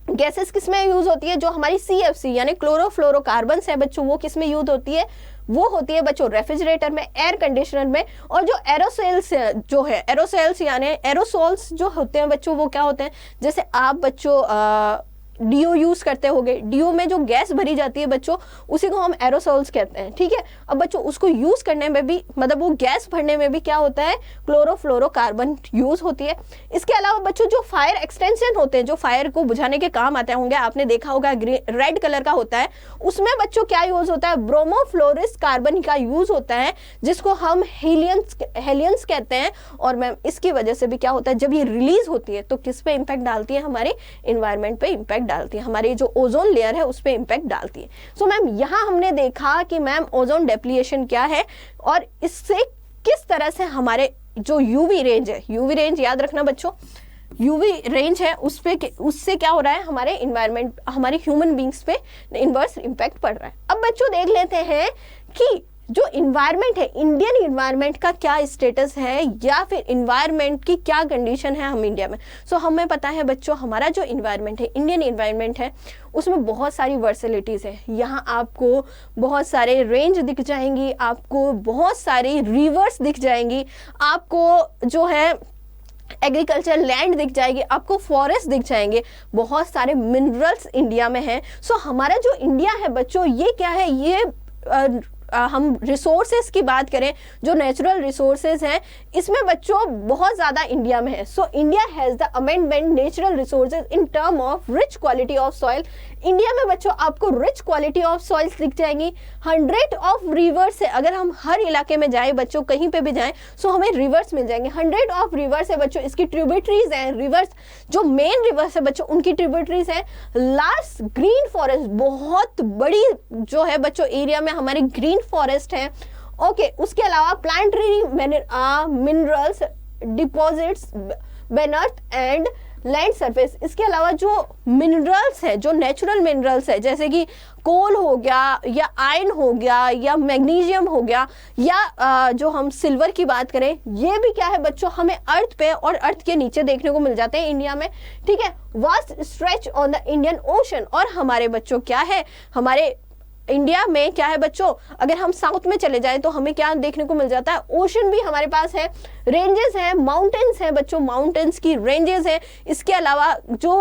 गैसेस किस में यूज होती है, जो हमारी CFC यानी क्लोरोफ्लोरोकार्बन्स है बच्चों, वो किस में यूज होती है, वो होती है बच्चों रेफ्रिजरेटर में, एयर कंडीशनर में, और जो एरोसोल्स जो है, एरोसोल्स यानी एरोसोल्स जो होते हैं बच्चों, वो क्या होते हैं, जैसे आप बच्चों डीओ यूज करते होगे, डीओ में जो गैस भरी जाती है बच्चों उसी को हम एरोसोल्स कहते हैं, ठीक है। अब बच्चों उसको यूज करने में भी मतलब वो गैस भरने में भी क्या होता है, क्लोरोफ्लोरोकार्बन यूज होती है। इसके अलावा बच्चों जो फायर एक्सटेंशन होते हैं, जो फायर को बुझाने के काम आते होंगे, आपने देखा होगा रेड कलर का होता है, उसमें बच्चों क्या यूज होता है, ब्रोमोफ्लोरिस कार्बन का यूज होता है, जिसको हम हेलियंस कहते हैं। और मैम इसकी वजह से भी क्या होता है, जब ये रिलीज होती है तो किस पे इंपैक्ट डालती है, हमारे इन्वायरमेंट पे इंपैक्ट डालती है, हमारी जो ओजोन लेयर है उस पे इंपैक्ट डालती है। सो मैम यहाँ हमने देखा कि मैम ओजोन डिप्लीशन क्या है और इससे किस तरह से हमारे जो यूवी रेंज है, यूवी रेंज याद रखना बच्चों, यूवी रेंज है उससे क्या हो रहा है, हमारे इन्वायरमेंट, हमारे ह्यूमन बींग्स पे इनवर्स इंपैक्ट पड़ रहा है। अब बच्चों देख लेते हैं कि जो इन्वायरमेंट है, इंडियन इन्वायरमेंट का क्या स्टेटस है या फिर इन्वायरमेंट की क्या कंडीशन है हम इंडिया में। सो हमें पता है बच्चों, हमारा जो इन्वायरमेंट है, इंडियन इन्वायरमेंट है, उसमें बहुत सारी वर्सिलिटीज़ है। यहाँ आपको बहुत सारे रेंज दिख जाएंगी, आपको बहुत सारी रिवर्स दिख जाएंगी, आपको जो है एग्रीकल्चर लैंड दिख जाएगी, आपको फॉरेस्ट दिख जाएंगे, बहुत सारे मिनरल्स इंडिया में हैं। सो हमारा जो इंडिया है बच्चों, ये क्या है, ये हम रिसोर्सेज की बात करें, जो नेचुरल रिसोर्सेज हैं, इसमें बच्चों बहुत ज़्यादा इंडिया में है। So India has the amendment natural resources in term of rich quality of soil. India में बच्चों आपको रिच क्वालिटी ऑफ सॉइल्स दिख जाएंगी। 100 ऑफ रिवर्स है, अगर हम हर इलाके में जाएं बच्चों, कहीं पे भी जाएं, सो हमें रिवर्स मिल जाएंगे। 100 ऑफ रिवर्स है बच्चों, इसकी ट्रिब्यूटरीज हैं, रिवर्स जो मेन रिवर्स है बच्चों उनकी ट्रिब्यूटरीज हैं। लार्ज ग्रीन फॉरेस्ट, बहुत बड़ी जो है बच्चों एरिया में हमारे ग्रीन फॉरेस्ट है। ओके, उसके अलावा planetary minerals deposits beneath and land surface. इसके अलावा जो मिनरल्स है, जो नेचुरल मिनरल्स है, जैसे कि कोल हो गया या आयरन हो गया या मैग्नीशियम हो गया या जो हम सिल्वर की बात करें, ये भी क्या है बच्चों, हमें अर्थ पे और अर्थ के नीचे देखने को मिल जाते हैं इंडिया में, ठीक है। Vast stretch on the Indian ocean. और हमारे बच्चों क्या है, हमारे इंडिया में क्या है बच्चों, अगर हम साउथ में चले जाएं तो हमें क्या देखने को मिल जाता है, ओशन भी हमारे पास है, रेंजेस हैं, माउंटेन्स हैं बच्चों, माउंटेन्स की रेंजेस हैं। इसके अलावा जो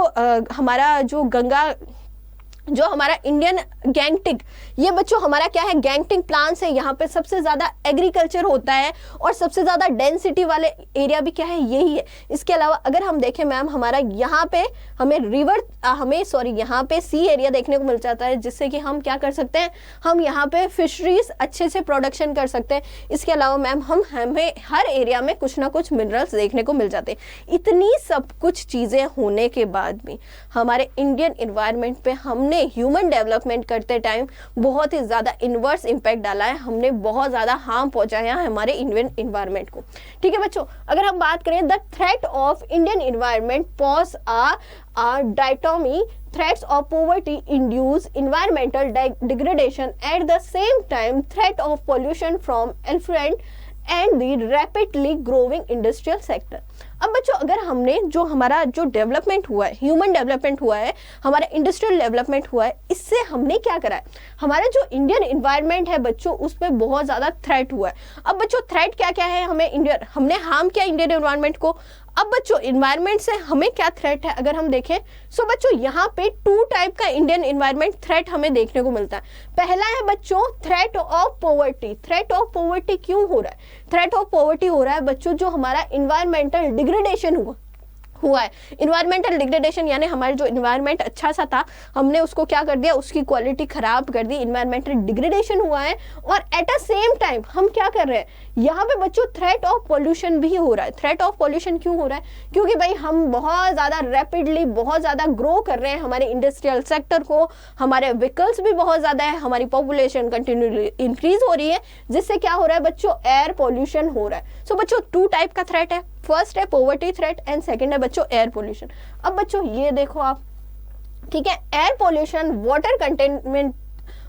हमारा जो गंगा, जो हमारा इंडियन गैंगटिक, ये बच्चों हमारा क्या है, गैंगटिक प्लांट्स है, यहाँ पे सबसे ज़्यादा एग्रीकल्चर होता है और सबसे ज़्यादा डेंसिटी वाले एरिया भी क्या है, यही है। इसके अलावा अगर हम देखें मैम, हमारा यहाँ पे हमें यहाँ पे सी एरिया देखने को मिल जाता है, जिससे कि हम क्या कर सकते हैं, हम यहाँ पे फिशरीज अच्छे से प्रोडक्शन कर सकते हैं। इसके अलावा मैम हमें हर एरिया में कुछ ना कुछ मिनरल्स देखने को मिल जाते हैं। इतनी सब कुछ चीज़ें होने के बाद भी हमारे इंडियन इन्वायरमेंट पे हमने ह्यूमन डेवलपमेंट करते टाइम बहुत ही ज़्यादा इन्वर्स इम्पैक्ट डाला है, हमने बहुत ज़्यादा हार्म पहुंचाया है हमारे इंडियन इन्वायरमेंट को, ठीक है बच्चों। अगर हम बात करें, the threat of Indian environment pause a dichotomy, threats of poverty induce environmental degradation, at the same time threat of pollution from effluent and the rapidly growing industrial sector। अब बच्चों अगर हमने जो हमारा जो डेवलपमेंट हुआ है, ह्यूमन डेवलपमेंट हुआ है, हमारा इंडस्ट्रियल डेवलपमेंट हुआ है, इससे हमने क्या करा है, हमारा जो इंडियन इन्वायरमेंट है बच्चों उस पर बहुत ज़्यादा थ्रेट हुआ है। अब बच्चों थ्रेट क्या क्या है, हमने हार्म किया इंडियन इन्वायरमेंट को। अब बच्चों इन्वायरमेंट से हमें क्या थ्रेट है, अगर हम देखें, सो बच्चों यहाँ पे 2 टाइप का इंडियन इन्वायरमेंट थ्रेट हमें देखने को मिलता है। पहला है बच्चों threat of poverty. Threat of poverty क्यों हो रहा है, थ्रेट ऑफ पॉवर्टी हो रहा है बच्चों जो हमारा इन्वायरमेंटल डिग्रेडेशन हुआ है। इन्वायरमेंटल डिग्रेडेशन यानी हमारा जो इन्वायरमेंट अच्छा सा था, हमने उसको क्या कर दिया, उसकी क्वालिटी खराब कर दी, इन्वायरमेंटल डिग्रेडेशन हुआ है। और एट अ सेम टाइम हम क्या कर रहे हैं, यहाँ पे बच्चों थ्रेट ऑफ पॉल्यूशन भी हो रहा है। थ्रेट ऑफ पॉल्यूशन क्यों हो रहा है, क्योंकि भाई हम बहुत ज़्यादा रैपिडली बहुत ज़्यादा ग्रो कर रहे हैं हमारे इंडस्ट्रियल सेक्टर को, हमारे व्हीकल्स भी बहुत ज़्यादा है, हमारी पॉपुलेशन कंटिन्यूली इंक्रीज हो रही है, जिससे क्या हो रहा है बच्चों, एयर पॉल्यूशन हो रहा है। सो बच्चों 2 टाइप का थ्रेट है, फर्स्ट है पॉवर्टी थ्रेट एंड सेकंड है बच्चों एयर पोल्यूशन। अब बच्चों ये देखो आप, ठीक है, air pollution,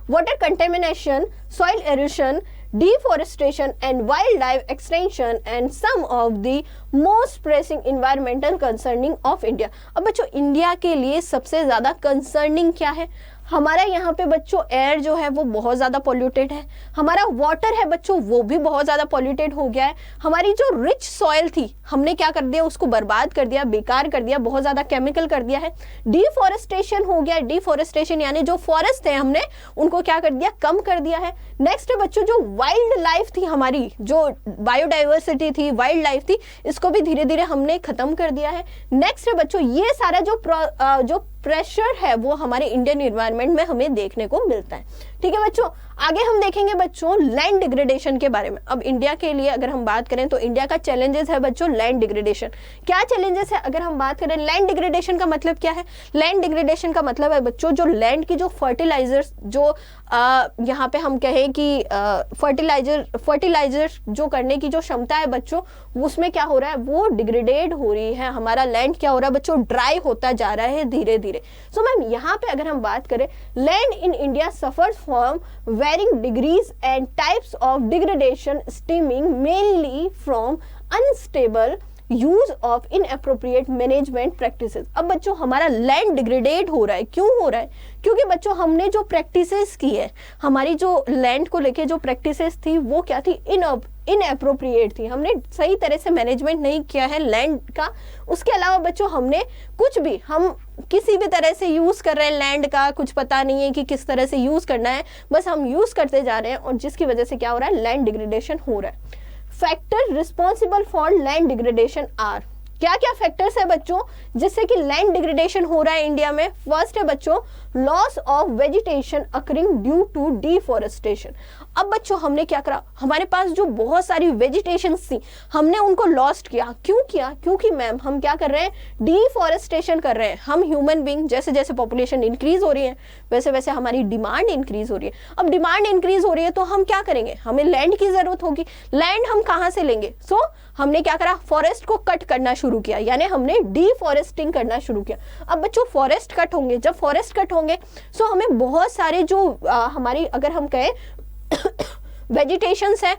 water contamination, soil erosion, deforestation and wildlife extinction and some of the most pressing environmental concerning of India। अब बच्चों इंडिया के लिए सबसे ज़्यादा कंसर्निंग क्या है, हमारा यहाँ पे बच्चों एयर जो है वो बहुत ज़्यादा पॉल्यूटेड है, हमारा वाटर है बच्चों वो भी बहुत ज़्यादा पॉल्यूटेड हो गया है, हमारी जो रिच सॉइल थी हमने क्या कर दिया, उसको बर्बाद कर दिया, बेकार कर दिया, बहुत ज़्यादा केमिकल कर दिया है, डिफॉरेस्टेशन हो गया। डिफॉरेस्टेशन यानी जो फॉरेस्ट थे हमने उनको क्या कर दिया, कम कर दिया है। नेक्स्ट है बच्चों जो वाइल्ड लाइफ थी, हमारी जो बायोडाइवर्सिटी थी, वाइल्ड लाइफ थी, इसको भी धीरे धीरे हमने खत्म कर दिया है। नेक्स्ट है बच्चों ये सारा जो प्रेशर है वो हमारे इंडियन एनवायरनमेंट में हमें देखने को मिलता है। ठीक है बच्चों, आगे हम देखेंगे बच्चों लैंड डिग्रेडेशन के बारे में। अब इंडिया के लिए अगर हम बात करें तो इंडिया का चैलेंजेस है बच्चों लैंड डिग्रेडेशन। क्या चैलेंजेस है अगर हम बात करें, लैंड डिग्रेडेशन का मतलब क्या है? लैंड डिग्रेडेशन का मतलब है बच्चों जो लैंड की जो फर्टिलाइजर्स, जो यहाँ पे हम कहें कि फर्टिलाइजर जो करने की जो क्षमता है बच्चों, उसमें क्या हो रहा है, वो डिग्रेडेड हो रही है। हमारा लैंड क्या हो रहा है बच्चों, ड्राई होता जा रहा है धीरे धीरे। सो मैम यहाँ पे अगर हम बात करें, land in India suffers from varying degrees and types of degradation stemming mainly from unstable use of inappropriate management practices. अब बच्चों हमारा लैंड डिग्रेडेड हो रहा है, क्यों हो रहा है? क्योंकि बच्चों हमने जो प्रैक्टिसेस की है, हमारी जो लैंड को लेके जो प्रैक्टिसेस थी वो क्या थी, इनएप्रोप्रिएट थी। हमने सही तरह से मैनेजमेंट नहीं किया है लैंड का। उसके अलावा बच्चों हमने कुछ भी, हम किसी भी तरह से यूज कर रहे हैं लैंड का, कुछ पता नहीं है कि किस तरह से यूज करना है, बस हम यूज करते जा रहे हैं और जिसकी वजह से क्या हो रहा है, लैंड डिग्रेडेशन हो रहा है। Factor responsible for land degradation are, क्या क्या फैक्टर्स है बच्चों जिससे कि लैंड डिग्रेडेशन हो रहा है इंडिया में? फर्स्ट है बच्चों loss of vegetation occurring due to deforestation. अब बच्चों हमने क्या करा, हमारे पास जो बहुत सारी वेजिटेशंस थी हमने उनको लॉस्ट किया। क्यों किया? क्योंकि मैम हम क्या कर रहे हैं, डिफॉरेस्टेशन कर रहे हैं। हम ह्यूमन बीइंग, जैसे जैसे पॉपुलेशन इंक्रीज हो रही है वैसे वैसे हमारी डिमांड इंक्रीज हो रही है। अब डिमांड इंक्रीज हो रही है तो हम क्या करेंगे, हमें लैंड की जरूरत होगी। लैंड हम कहाँ से लेंगे? सो हमने क्या करा, फॉरेस्ट को कट करना शुरू किया, यानी हमने डिफॉरेस्टिंग करना शुरू किया। अब बच्चों फॉरेस्ट कट होंगे, जब फॉरेस्ट कट होंगे सो हमें बहुत सारे जो हमारी अगर हम कहें वेजिटेशंस है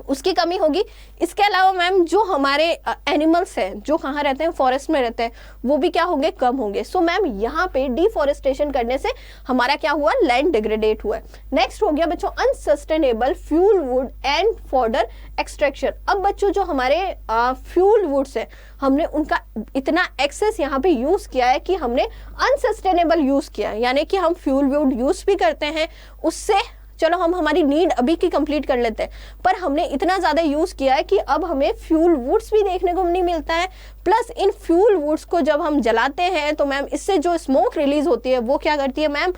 उसकी कमी होगी। इसके अलावा मैम जो हमारे एनिमल्स हैं जो कहाँ रहते हैं, फॉरेस्ट में रहते हैं, वो भी क्या होंगे, कम होंगे। सो मैम यहाँ पे डिफॉरेस्टेशन करने से हमारा क्या हुआ, लैंड डिग्रेडेट हुआ है। नेक्स्ट हो गया बच्चों unsustainable fuel wood and fodder extraction. अब बच्चों जो हमारे फ्यूल वुड्स है हमने उनका इतना एक्सेस यहाँ पे यूज किया है कि हमने अनसस्टेनेबल यूज किया है, यानी कि हम फ्यूल वुड यूज भी करते हैं, उससे चलो हम हमारी नीड अभी की कंप्लीट कर लेते हैं, पर हमने इतना ज्यादा यूज किया है कि अब हमें फ्यूल वुड्स भी देखने को नहीं मिलता है। प्लस इन फ्यूल वुड्स को जब हम जलाते हैं तो मैम इससे जो स्मोक रिलीज होती है वो क्या करती है मैम,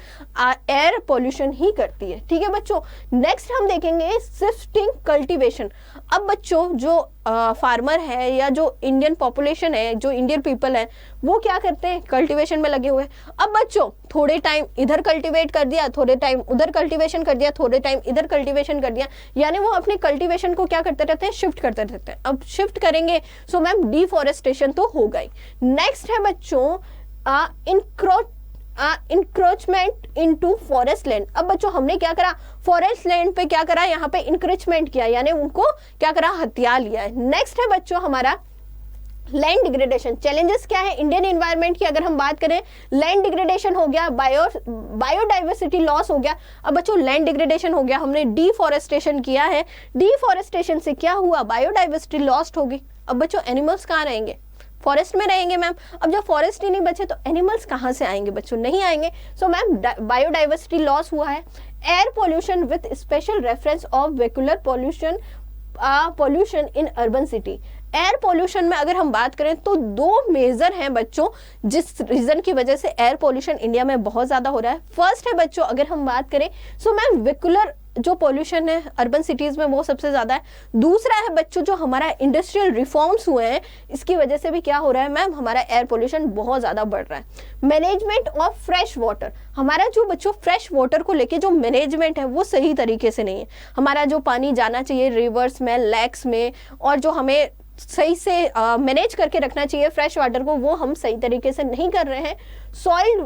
एयर पोल्यूशन ही करती है। ठीक है बच्चों, नेक्स्ट हम देखेंगे शिफ्टिंग कल्टीवेशन। अब बच्चों जो फार्मर है या जो इंडियन पॉपुलेशन है, जो इंडियन पीपल है, वो क्या करते हैं, कल्टीवेशन में लगे हुए हैं। अब बच्चों थोड़े टाइम इधर कल्टीवेट कर दिया, थोड़े टाइम उधर कल्टीवेशन कर दिया, थोड़े टाइम इधर कल्टीवेशन कर दिया, यानी वो अपने कल्टीवेशन को क्या करते रहते हैं, शिफ्ट करते रहते हैं। अब शिफ्ट करेंगे सो मैम डिफॉरेस्टेशन तो हो गई। नेक्स्ट है बच्चों इंक्रोचमेंट इनटू फॉरेस्ट लैंड। अब बच्चों हमने क्या करा, फॉरेस्ट लैंड पे क्या करा, यहाँ पे इंक्रोचमेंट किया, यानी उनको क्या करा, हत्या लिया है। नेक्स्ट है बच्चों हमारा लैंड डिग्रेडेशन। चैलेंजेस क्या है इंडियन एनवायरनमेंट की अगर हम बात करें, लैंड डिग्रेडेशन हो गया, बायोडाइवर्सिटी लॉस हो गया। अब बच्चों लैंड डिग्रेडेशन हो गया, हमने डिफॉरेस्टेशन किया है, डिफॉरेस्टेशन से क्या हुआ, बायोडाइवर्सिटी लॉस्ट होगी। अब बच्चों एनिमल्स कहाँ रहेंगे, फॉरेस्ट में रहेंगे मैम। अब जब फॉरेस्ट ही नहीं बचे तो एनिमल्स कहाँ से आएंगे बच्चों, नहीं आएंगे। सो मैम बायोडाइवर्सिटी लॉस हुआ है। Air pollution with special reference of vehicular pollution in urban city. Air pollution में अगर हम बात करें तो दो मेजर हैं बच्चों जिस रीजन की वजह से एयर पोल्यूशन इंडिया में बहुत ज्यादा हो रहा है। फर्स्ट है बच्चों अगर हम बात करें सो मैम वेहिकुलर जो पोल्यूशन है अर्बन सिटीज में वो सबसे ज्यादा है। दूसरा है बच्चों जो हमारा इंडस्ट्रियल रिफॉर्म्स हुए हैं, इसकी वजह से भी क्या हो रहा है मैम, हमारा एयर पोल्यूशन बहुत ज्यादा बढ़ रहा है। मैनेजमेंट ऑफ फ्रेश वाटर, हमारा जो बच्चों फ्रेश वाटर को लेके जो मैनेजमेंट है वो सही तरीके से नहीं है। हमारा जो पानी जाना चाहिए रिवर्स में, लेक्स में, और जो हमें सही से मैनेज करके रखना चाहिए फ्रेश वाटर को, वो हम सही तरीके से नहीं कर रहे हैं। सॉइल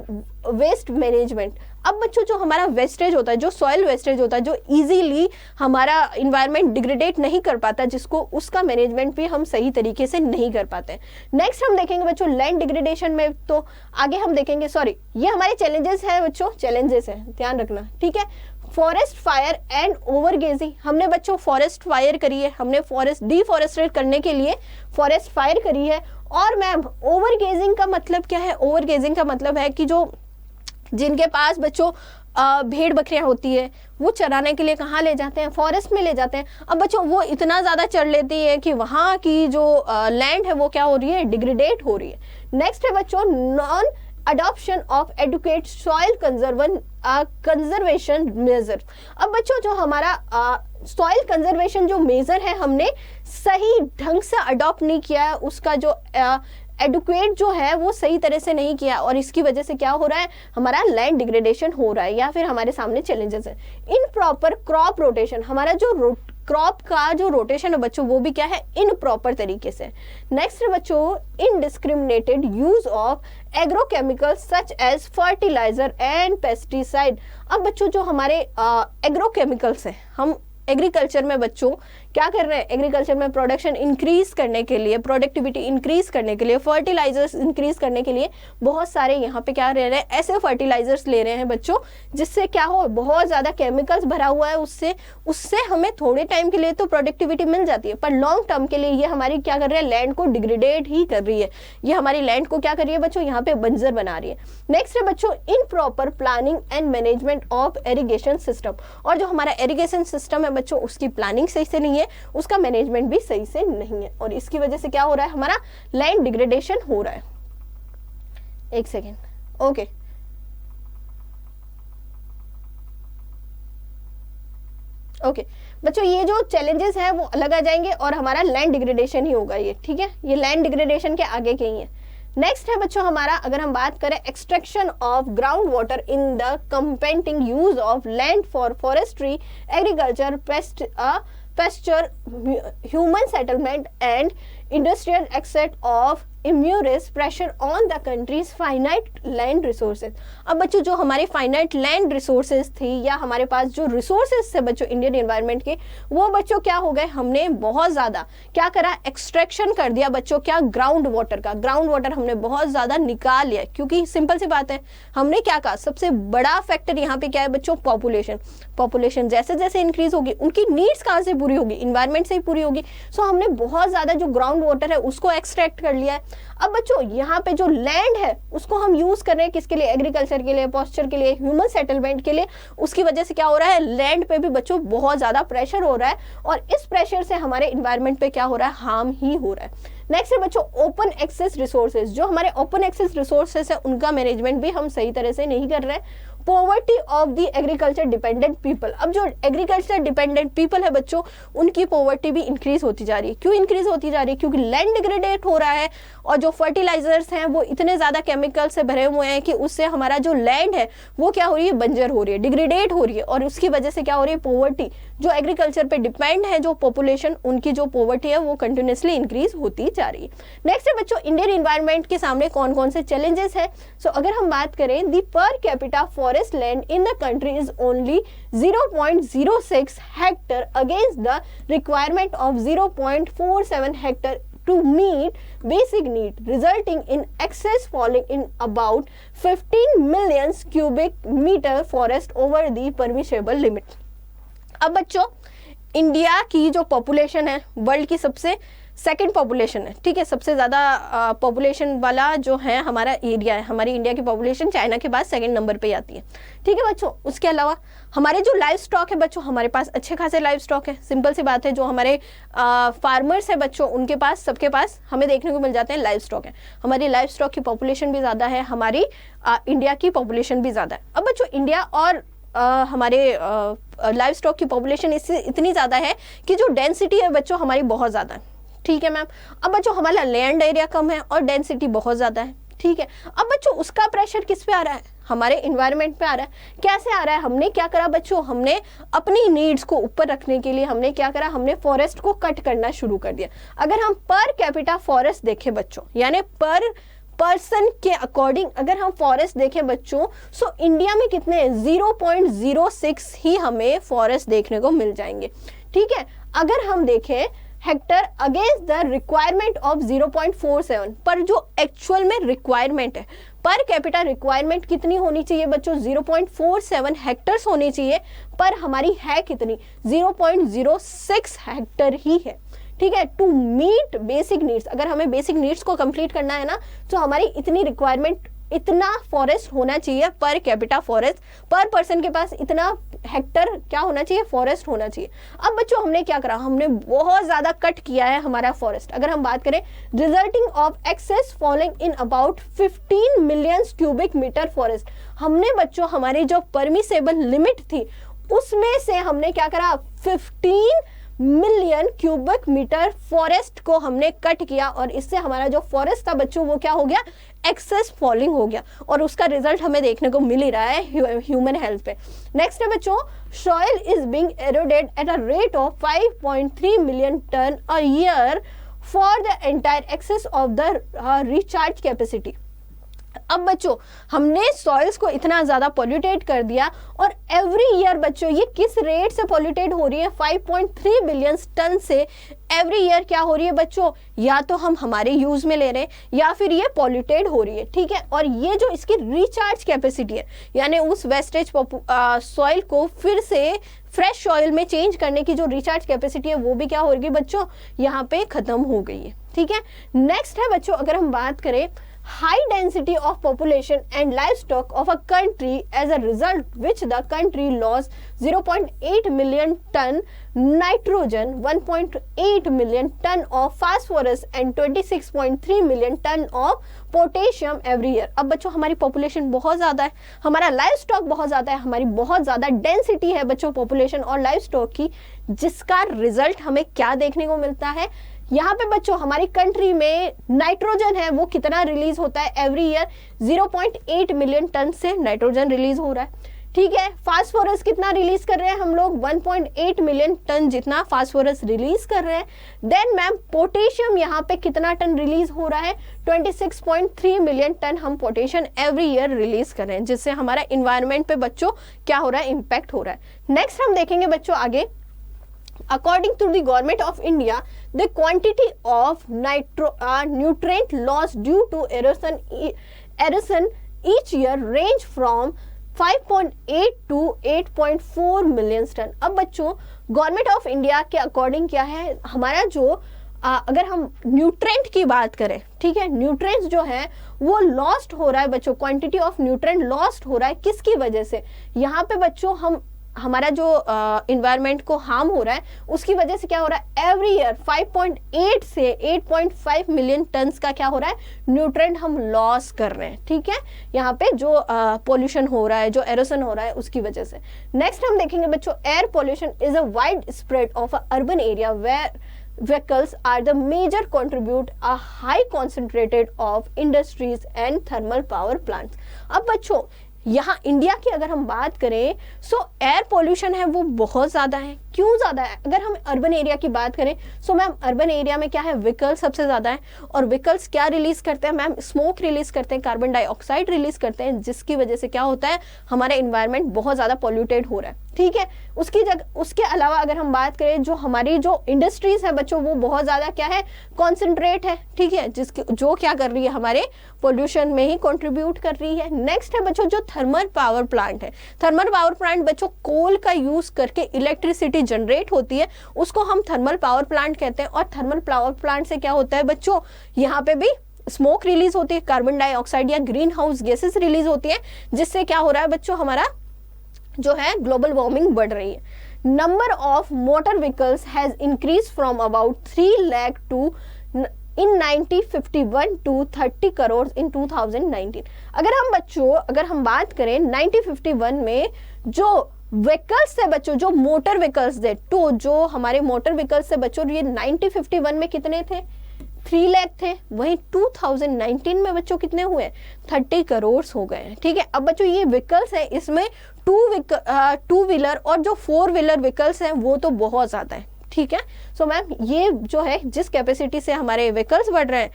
वेस्ट मैनेजमेंट, अब बच्चों जो हमारा वेस्टेज होता है, जो सॉइल वेस्टेज होता है, जो इजीली हमारा इन्वायरमेंट डिग्रेडेट नहीं कर पाता, जिसको उसका मैनेजमेंट भी हम सही तरीके से नहीं कर पाते। नेक्स्ट हम देखेंगे बच्चों लैंड डिग्रेडेशन में, तो आगे हम देखेंगे, सॉरी ये हमारे चैलेंजेस है बच्चों, चैलेंजेस है ध्यान रखना, ठीक है। फॉरेस्ट फायर एंड ओवरगेजिंग, हमने बच्चों फॉरेस्ट फायर करी है, हमने फॉरेस्ट डिफॉरेस्टेट करने के लिए फॉरेस्ट फायर करी है। और मैम ओवरगेजिंग का मतलब क्या है? ओवरगेजिंग का मतलब है कि जो जिनके पास बच्चों भेड़ बकरियां होती है, वो चराने के लिए कहाँ ले जाते हैं? फॉरेस्ट में ले जाते हैं। अब बच्चों वो इतना ज़्यादा चढ़ लेती है कि वहाँ की जो लैंड है वो क्या हो रही है? डिग्रेडेट हो रही है। नेक्स्ट है बच्चों non adoption of adequate soil conservation measure. अब बच्चों जो हमारा सॉइल कंजर्वेशन जो मेजर है, हमने सही ढंग से अडॉप्ट नहीं किया है, उसका जो एडुकेट जो है वो सही तरह से नहीं किया, और इसकी वजह से क्या हो रहा है? हमारा लैंड डिग्रेडेशन हो रहा है, या फिर हमारे सामने चैलेंजेस है। इनप्रॉपर क्रॉप रोटेशन, हमारा जो क्रॉप का जो रोटेशन है बच्चों वो भी क्या है? इनप्रॉपर तरीके से। नेक्स्ट है बच्चों indiscriminated use of agrochemicals such as fertiliser and pesticide. अब बच्चों जो हमारे एग्रोकेमिकल्स हैं, हम एग्रीकल्चर में बच्चों क्या कर रहे हैं? एग्रीकल्चर में प्रोडक्शन इंक्रीज करने के लिए, प्रोडक्टिविटी इंक्रीज करने के लिए, फर्टिलाइजर्स इंक्रीज करने के लिए बहुत सारे यहाँ पे क्या ले रहे हैं? ऐसे फर्टिलाइजर्स ले रहे हैं बच्चों जिससे क्या हो? बहुत ज़्यादा केमिकल्स भरा हुआ है, उससे हमें थोड़े टाइम के लिए तो प्रोडक्टिविटी मिल जाती है, पर लॉन्ग टर्म के लिए ये हमारी क्या कर रही है? लैंड को डिग्रेडेट ही कर रही है। ये हमारी लैंड को क्या कर रही है बच्चों? यहाँ पे बंजर बना रही है। नेक्स्ट है बच्चों improper planning and management of irrigation system. और जो हमारा इरिगेशन सिस्टम है बच्चों, उसकी प्लानिंग सही से नहीं है, उसका मैनेजमेंट भी सही से नहीं है, और इसकी वजह से क्या हो रहा है? हमारा लैंड डिग्रेडेशन हो रहा है। एक सेकेंड, ओके ओके बच्चों, ये जो चैलेंजेस है वो अलग आ जाएंगे और हमारा लैंड डिग्रेडेशन ही होगा ये, ठीक है। ये लैंड डिग्रेडेशन के आगे के ही है। नेक्स्ट है बच्चों हमारा, अगर हम बात करें extraction of ground water in the competing use of land for forestry, agriculture, pasture, human settlement and industrial exert of immense pressure on the country's finite land resources. अब बच्चों जो हमारे फाइनाइट लैंड रिसोर्सेज थी, या हमारे पास जो resources थे बच्चों इंडियन एनवायरनमेंट के, वो बच्चों क्या हो गए? हमने बहुत ज़्यादा क्या करा? एक्सट्रैक्शन कर दिया बच्चों, क्या? ग्राउंड वाटर का। ग्राउंड वाटर हमने बहुत ज़्यादा निकाल लिया, क्योंकि सिंपल सी बात है, हमने क्या कहा? सबसे बड़ा फैक्टर यहाँ पे क्या है बच्चों? पॉपुलेशन। पॉपुलेशन जैसे जैसे इंक्रीज होगी, उनकी नीड्स कहाँ से पूरी होगी? इन्वायरमेंट से ही पूरी होगी। सो हमने बहुत ज़्यादा जो ग्राउंड वाटर है उसको एक्सट्रैक्ट कर लिया है। अब बच्चों यहाँ पे जो लैंड है उसको हम यूज कर रहे हैं किसके लिए? एग्रीकल्चर के लिए, पॉस्चर के लिए, ह्यूमन सेटलमेंट के लिए। उसकी वजह से क्या हो रहा है? लैंड पे भी बच्चों बहुत ज्यादा प्रेशर हो रहा है, और इस प्रेशर से हमारे इन्वायरमेंट पे क्या हो रहा है? हार्म ही हो रहा है। नेक्स्ट है बच्चों ओपन एक्सेस रिसोर्सेज। जो हमारे ओपन एक्सेस रिसोर्सेज है उनका मैनेजमेंट भी हम सही तरह से नहीं कर रहे हैं। Poverty of the agriculture dependent people. अब जो एग्रीकल्चर डिपेंडेंट पीपल है बच्चों, उनकी पॉवर्टी भी इंक्रीज होती जा रही है। क्यों इंक्रीज होती जा रही है? क्योंकि लैंड डिग्रेडेट हो रहा है, और जो फर्टिलाइजर्स हैं वो इतने ज्यादा केमिकल से भरे हुए हैं कि उससे हमारा जो लैंड है वो क्या हो रही है? बंजर हो रही है, डिग्रेडेट हो रही है, और उसकी वजह से क्या हो रही है? पॉवर्टी, जो एग्रीकल्चर पे डिपेंड है जो पॉपुलेशन, उनकी जो पॉवर्टी है वो कंटिन्यूसली इंक्रीज होती जा रही है। नेक्स्ट है बच्चों इंडियन एनवायरनमेंट के सामने कौन कौन से चैलेंजेस है। सो अगर हम बात करें, the per capita forest land in the country is only 0.06 Hector against the requirement of 0.47 Hector to meet basic need, resulting in excess falling in about 15 million cubic meter forest over the permissible limit। अब बच्चों India की जो population है, world की सबसे second population है, ठीक है, सबसे ज़्यादा पॉपुलेशन वाला जो है हमारा एरिया है, हमारी इंडिया की पॉपुलेशन चाइना के बाद सेकंड नंबर पे आती है, ठीक है बच्चों। उसके अलावा हमारे जो लाइव स्टॉक है बच्चों, हमारे पास अच्छे खासे लाइव स्टॉक है। सिंपल सी बात है, जो हमारे फार्मर्स है बच्चों, उनके पास, सबके पास हमें देखने को मिल जाते हैं लाइव स्टॉक है। हमारी लाइव स्टॉक की पॉपुलेशन भी ज़्यादा है, हमारी इंडिया की पॉपुलेशन भी ज़्यादा है। अब बच्चों इंडिया और हमारे लाइव स्टॉक की पॉपुलेशन इससे इतनी ज़्यादा है कि जो डेंसिटी है बच्चों हमारी बहुत ज़्यादा है, ठीक है मैम। अब बच्चों हमारा लैंड एरिया कम है और डेंसिटी बहुत ज़्यादा है, ठीक है। अब बच्चों उसका प्रेशर किस पे आ रहा है, हमारे इन्वायरमेंट पे आ रहा है। कैसे आ रहा है, हमने क्या करा बच्चों, हमने अपनी नीड्स को ऊपर रखने के लिए हमने क्या करा, हमने फॉरेस्ट को कट करना शुरू कर दिया। अगर हम पर कैपिटा फॉरेस्ट देखें बच्चों, यानी पर पर्सन के अकॉर्डिंग अगर हम फॉरेस्ट देखें बच्चों, सो इंडिया में कितने 0.06 ही हमें फॉरेस्ट देखने को मिल जाएंगे, ठीक है। अगर हम देखें Hector against the requirement of 0.47, पर जो एक्चुअल में रिक्वायरमेंट है, पर कैपिटा रिक्वायरमेंट कितनी होनी चाहिए बच्चों, 0.47 हेक्टर्स होनी चाहिए, पर हमारी है कितनी 0.06 हेक्टर ही है, ठीक है। टू मीट बेसिक नीड्स, अगर हमें बेसिक नीड्स को कंप्लीट करना है ना, तो हमारी इतनी रिक्वायरमेंट, इतना फॉरेस्ट होना चाहिए, पर कैपिटा फॉरेस्ट, पर पर्सन के पास इतना हेक्टर क्या होना चाहिए, फॉरेस्ट होना चाहिए। अब बच्चों हमने क्या करा, हमने बहुत ज्यादा कट किया है हमारा फॉरेस्ट। अगर हम बात करें resulting of excess felling in about 15 million cubic metre forest, हमने बच्चों हमारी जो परमिसेबल लिमिट थी उसमें से हमने क्या करा, 15 मिलियन क्यूबिक मीटर फॉरेस्ट को हमने कट किया, और इससे हमारा जो फॉरेस्ट था बच्चों वो क्या हो गया, एक्सेस फॉलिंग हो गया, और उसका रिजल्ट हमें देखने को मिल ही रहा है ह्यूमन हेल्थ पे। नेक्स्ट है बच्चों, soil is being eroded at a rate of 5.3 million ton a year for the entire excess of the recharge capacity. अब बच्चों हमने सॉइल्स को इतना ज्यादा पॉल्यूटेट कर दिया, और एवरी ईयर बच्चों ये किस रेट से पॉल्यूटेट हो रही है, 5.3 बिलियन टन से एवरी ईयर क्या हो रही है बच्चों, या तो हम हमारे यूज में ले रहे हैं या फिर ये पॉल्यूटेड हो रही है, ठीक है। और ये जो इसकी रिचार्ज कैपेसिटी है, यानी उस वेस्टेज सॉइल को फिर से फ्रेश सॉइल में चेंज करने की जो रिचार्ज कैपेसिटी है वो भी क्या हो गई बच्चों, यहाँ पे खत्म हो गई है, ठीक है। नेक्स्ट है बच्चों, अगर हम बात करें high density of population and livestock of a country, as a result which the country lost 0.8 million ton nitrogen, 1.8 million ton of phosphorus and 26.3 million ton of potassium every year। अब बच्चों हमारी population बहुत ज़्यादा है, हमारा live stock बहुत ज़्यादा है, हमारी बहुत ज़्यादा डेंसिटी है बच्चों पॉपुलेशन और लाइव स्टॉक की, जिसका रिजल्ट हमें क्या देखने को मिलता है, यहाँ पे बच्चों हमारी कंट्री में नाइट्रोजन है वो कितना रिलीज होता है एवरी ईयर, 0.8 मिलियन टन से नाइट्रोजन रिलीज हो रहा है, ठीक है। फास्फोरस कितना रिलीज कर रहे हैं हम लोग, 1.8 मिलियन टन जितना फास्फोरस रिलीज कर रहे हैं। देन मैम पोटेशियम यहाँ पे कितना टन रिलीज हो रहा है, 26.3 मिलियन टन हम पोटेशियम एवरी ईयर रिलीज कर रहे हैं, जिससे हमारा इन्वायरमेंट पे बच्चों क्या हो रहा है, इम्पैक्ट हो रहा है। नेक्स्ट हम देखेंगे बच्चों आगे, according to the government of India, the quantity of nutrient loss due to erosion each year range from 5.8 to 8.4 million ton। अब बच्चों गवर्नमेंट ऑफ इंडिया के अकॉर्डिंग क्या है, हमारा जो अगर हम न्यूट्रेंट की बात करें, ठीक है, न्यूट्रेंट्स जो है वो लॉस्ट हो रहा है बच्चों, क्वांटिटी ऑफ न्यूट्रेंट लॉस्ट हो रहा है, किसकी वजह से, यहाँ पे बच्चों हमारा जो इन्वायरमेंट को हार्म हो रहा है उसकी वजह से क्या हो रहा है, एवरी ईयर 5.8 से 8.5 मिलियन टन्स का क्या हो रहा है, न्यूट्रेंट हम लॉस कर रहे हैं, ठीक है, यहाँ पे जो पोल्यूशन हो रहा है, जो एरोसन हो रहा है उसकी वजह से। नेक्स्ट हम देखेंगे बच्चों, air pollution is a wide spread of a urban area where vehicles are the major contribute a high concentrated of industries and thermal power plants। अब बच्चों यहाँ इंडिया की अगर हम बात करें, सो एयर पोल्यूशन है वो बहुत ज़्यादा है। क्यों ज़्यादा है, अगर हम अर्बन एरिया की बात करें, सो मैम अर्बन एरिया में क्या है, व्हीकल्स सबसे ज़्यादा है, और व्हीकल्स क्या रिलीज करते हैं मैम, स्मोक रिलीज करते हैं, कार्बन डाइऑक्साइड रिलीज करते हैं, जिसकी वजह से क्या होता है, हमारा इन्वायरमेंट बहुत ज़्यादा पॉल्यूटेड हो रहा है, ठीक है। उसके अलावा अगर हम बात करें, जो हमारी जो इंडस्ट्रीज है बच्चों वो बहुत ज़्यादा क्या है, कॉन्सेंट्रेट है, ठीक है, जो क्या कर रही है, हमारे पोल्यूशन में ही कॉन्ट्रीब्यूट कर रही है। नेक्स्ट है बच्चों जो थर्मल पावर प्लांट है, थर्मल पावर प्लांट बच्चों कोल का यूज करके इलेक्ट्रिसिटी जनरेट होती है, उसको हम थर्मल पावर प्लांट कहते हैं। और थर्मल पावर प्लांट से क्या होता है बच्चों, यहाँ पे भी स्मोक रिलीज होती है, कार्बन डाइऑक्साइड या ग्रीन हाउस गैसेस रिलीज होती है, जिससे क्या हो रहा है बच्चों, हमारा जो है ग्लोबल वार्मिंग बढ़ रही है। Number of motor vehicles has increase from about 3 lakh to in 1951 to 30 crore in 2019। अगर हम बात करें 1951 में जो व्हीकल्स थे बच्चों, जो मोटर व्हीकल्स थे, तो जो हमारे मोटर व्हीकल्स थे बच्चों, ये 1951 में कितने थे, 3 लाख थे, वहीं 2019 में बच्चों कितने हुए, 30 करोड़ हो गए हैं। ठीक है, अब बच्चों ये व्हीकल्स है, इसमें टू व्हीलर और जो 4 व्हीलर व्हीकल्स हैं वो तो बहुत ज़्यादा है। ठीक है, सो मैम ये जो है जिस कैपेसिटी से हमारे व्हीकल्स बढ़ रहे हैं,